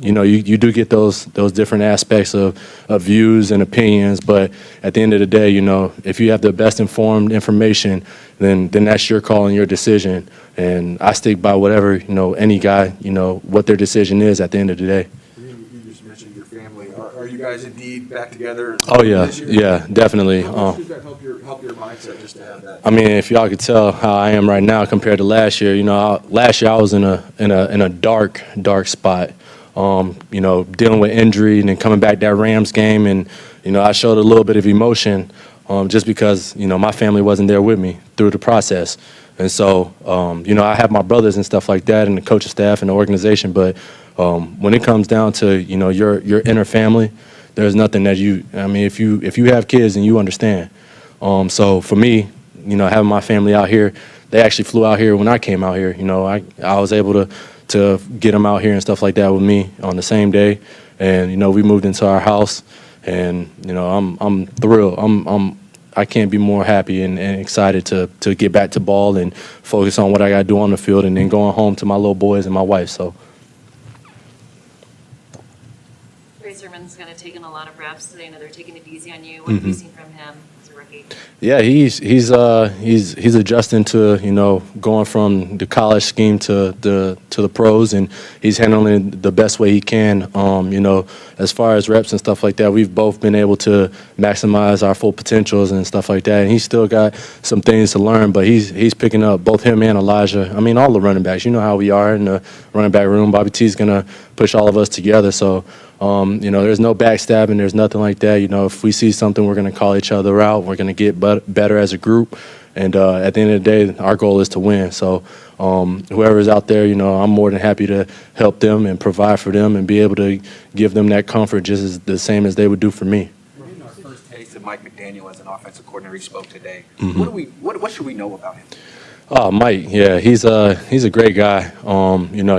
you do get those different aspects of views and opinions. But at the end of the day, if you have the best informed information, then that's your call and your decision. And I stick by whatever, any guy, what their decision is at the end of the day. You just mentioned your family. Are you guys indeed back together? Oh, yeah. Yeah, definitely. How much does that help your mindset just to have that? I mean, if y'all could tell how I am right now compared to last year, last year I was in a dark spot, dealing with injury and then coming back that Rams game. And, I showed a little bit of emotion just because, my family wasn't there with me through the process. And so, I have my brothers and stuff like that and the coaching staff and the organization. But when it comes down to, your inner family, there's nothing that if you have kids and you understand. So for me, having my family out here, they actually flew out here when I came out here. I was able to get them out here and stuff like that with me on the same day. And, we moved into our house, and, I'm thrilled. I can't be more happy and excited to get back to ball and focus on what I got to do on the field, and then going home to my little boys and my wife. So. Sermon's kind of taken a lot of reps today. I know they're taking it easy on you. What have you seen from him as a rookie? Yeah, he's adjusting to going from the college scheme to the pros, and he's handling it the best way he can. As far as reps and stuff like that, we've both been able to maximize our full potentials and stuff like that. And he's still got some things to learn, but he's picking up, both him and Elijah. I mean, all the running backs. You know how we are in the running back room. Bobby T's gonna push all of us together. So. There's no backstabbing. There's nothing like that. If we see something, we're going to call each other out. We're going to get better as a group. And at the end of the day, our goal is to win. So whoever's out there, I'm more than happy to help them and provide for them and be able to give them that comfort just as the same as they would do for me. In our first taste of Mike McDaniel as an offensive coordinator, he spoke today. Mm-hmm. What should we know about him? Oh, Mike, yeah, he's a great guy.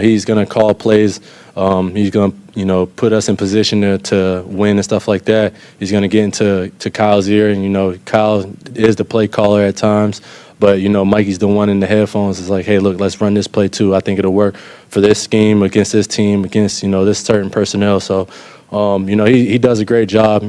He's gonna call plays. He's gonna put us in position to win and stuff like that. He's gonna get into Kyle's ear, and Kyle is the play caller at times, but Mikey's the one in the headphones. It's like, hey, look, let's run this play too. I think it'll work for this scheme against this team, against this certain personnel. So. He does a great job.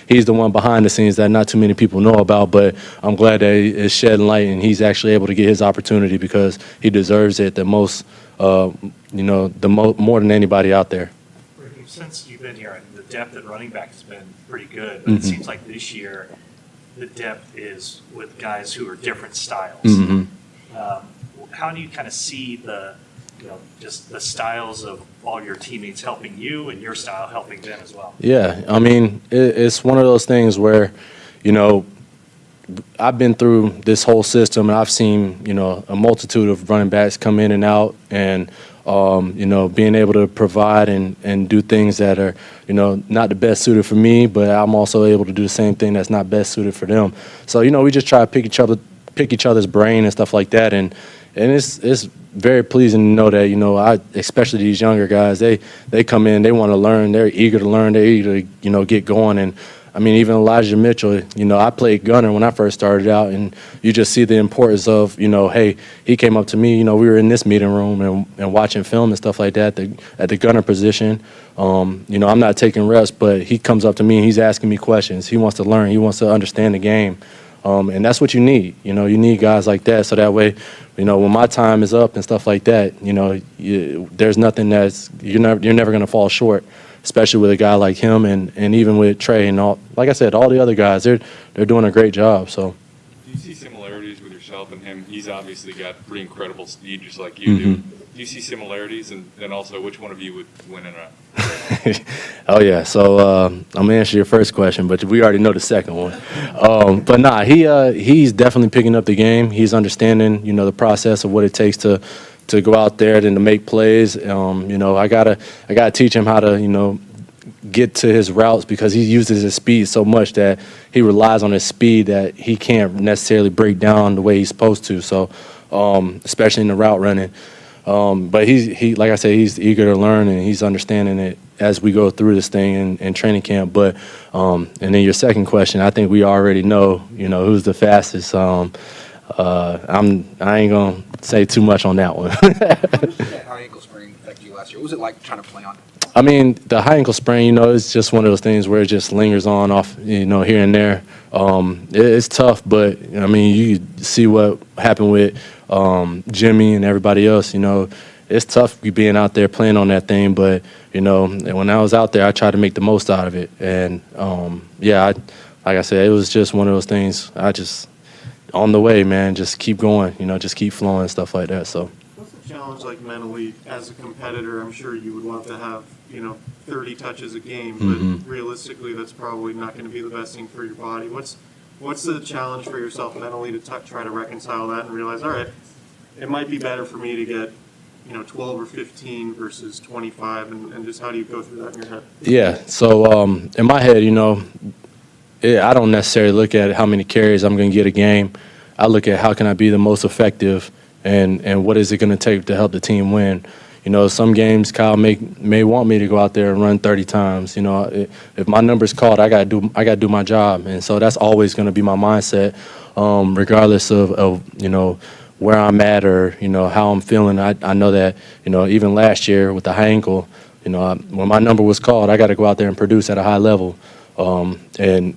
He's the one behind the scenes that not too many people know about, but I'm glad that he is shedding light and he's actually able to get his opportunity because he deserves it the most, more than anybody out there. Since you've been here, the depth at running back has been pretty good, but it seems like this year the depth is with guys who are different styles. Mm-hmm. How do you kind of see just the styles of all your teammates helping you and your style helping them as well? Yeah, I mean, it's one of those things where, I've been through this whole system and I've seen, a multitude of running backs come in and out and, being able to provide and do things that are, not the best suited for me, but I'm also able to do the same thing that's not best suited for them. So, we just try to pick each other's brain and stuff like that. And it's very pleasing to know that, especially these younger guys, they come in, they want to learn, they're eager to learn, they're eager to, get going. And I mean, even Elijah Mitchell, I played gunner when I first started out, and you just see the importance of, hey, he came up to me, we were in this meeting room and watching film and stuff like that at the gunner position. I'm not taking reps, but he comes up to me and he's asking me questions. He wants to learn. He wants to understand the game. And that's what you need. You need guys like that. So that way, when my time is up and stuff like that, there's nothing you're never going to fall short, especially with a guy like him and even with Trey and all. Like I said, all the other guys, they're doing a great job. So. Do you see similarities with yourself and him? He's obviously got pretty incredible speed, just like you do. Do you see similarities, and then also which one of you would win in a Oh yeah. So I'm gonna answer your first question, but we already know the second one. But nah, he's definitely picking up the game. He's understanding, the process of what it takes to go out there and to make plays. I gotta teach him how to, get to his routes because he uses his speed so much that he relies on his speed that he can't necessarily break down the way he's supposed to. So, especially in the route running. But he like I said, he's eager to learn and he's understanding it as we go through this thing in training camp. But and then your second question, I think we already know, who's the fastest. I ain't gonna say too much on that one. How did that high ankle sprain affect you last year? What was it like trying to play on it? I mean, the high ankle sprain, it's just one of those things where it just lingers on off, here and there. It's tough, but I mean, you see what happened with Jimmy and everybody else. It's tough being out there playing on that thing, but when I was out there, I tried to make the most out of it. And like I said, it was just one of those things. I just on the way, man, just keep going. Just keep flowing and stuff like that. So. What's the challenge like mentally as a competitor? I'm sure you would love to have 30 touches a game, but realistically, that's probably not going to be the best thing for your body. What's the challenge for yourself mentally to try to reconcile that and realize, all right, it might be better for me to get 12 or 15 versus 25, and just how do you go through that in your head? Yeah. So in my head, I don't necessarily look at how many carries I'm going to get a game. I look at how can I be the most effective and what is it going to take to help the team win. Some games Kyle may want me to go out there and run 30 times. If my number's called, I got to do my job, and so that's always going to be my mindset, regardless of where I'm at or how I'm feeling. I know that even last year with the high ankle, when my number was called, I got to go out there and produce at a high level. And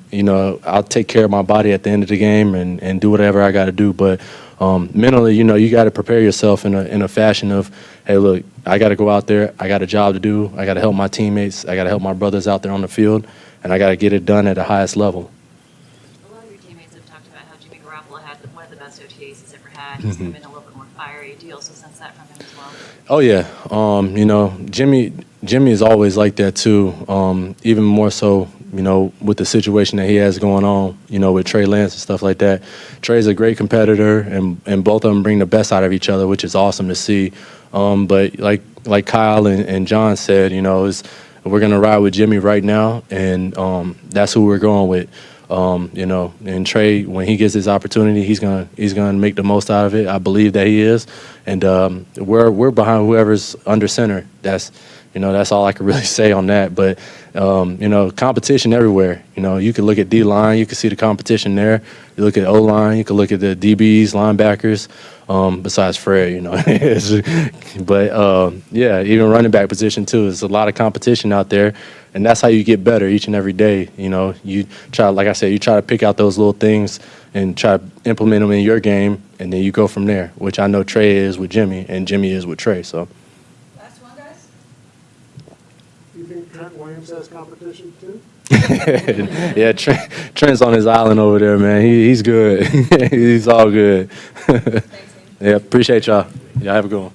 I'll take care of my body at the end of the game and do whatever I got to do. But mentally, you got to prepare yourself in a fashion of, hey, look, I got to go out there. I got a job to do. I got to help my teammates. I got to help my brothers out there on the field, and I got to get it done at the highest level. A lot of your teammates have talked about how Jimmy Garoppolo had one of the best OTAs he's ever had. He's been a little bit more fiery. Do you also sense that from him as well? Oh yeah, Jimmy is always like that too. Even more so, with the situation that he has going on, with Trey Lance and stuff like that. Trey's a great competitor, and both of them bring the best out of each other, which is awesome to see. But like Kyle and John said, we're gonna ride with Jimmy right now, and that's who we're going with. And Trey, when he gets his opportunity, he's gonna make the most out of it. I believe that he is, and we're behind whoever's under center. That's all I can really say on that. But competition everywhere. You can look at D-line, you can see the competition there. You look at O-line, you can look at the DBs, linebackers. Besides Fred, but even running back position too. There's a lot of competition out there, and that's how you get better each and every day. You try, like I said, you try to pick out those little things and try to implement them in your game, and then you go from there. Which I know Trey is with Jimmy, and Jimmy is with Trey. So. Last one, guys. Do you think Trent Williams has competition too? Yeah, Trent's on his island over there, man. He's good. He's all good. Thanks, Yeah, appreciate y'all. Y'all have a good one.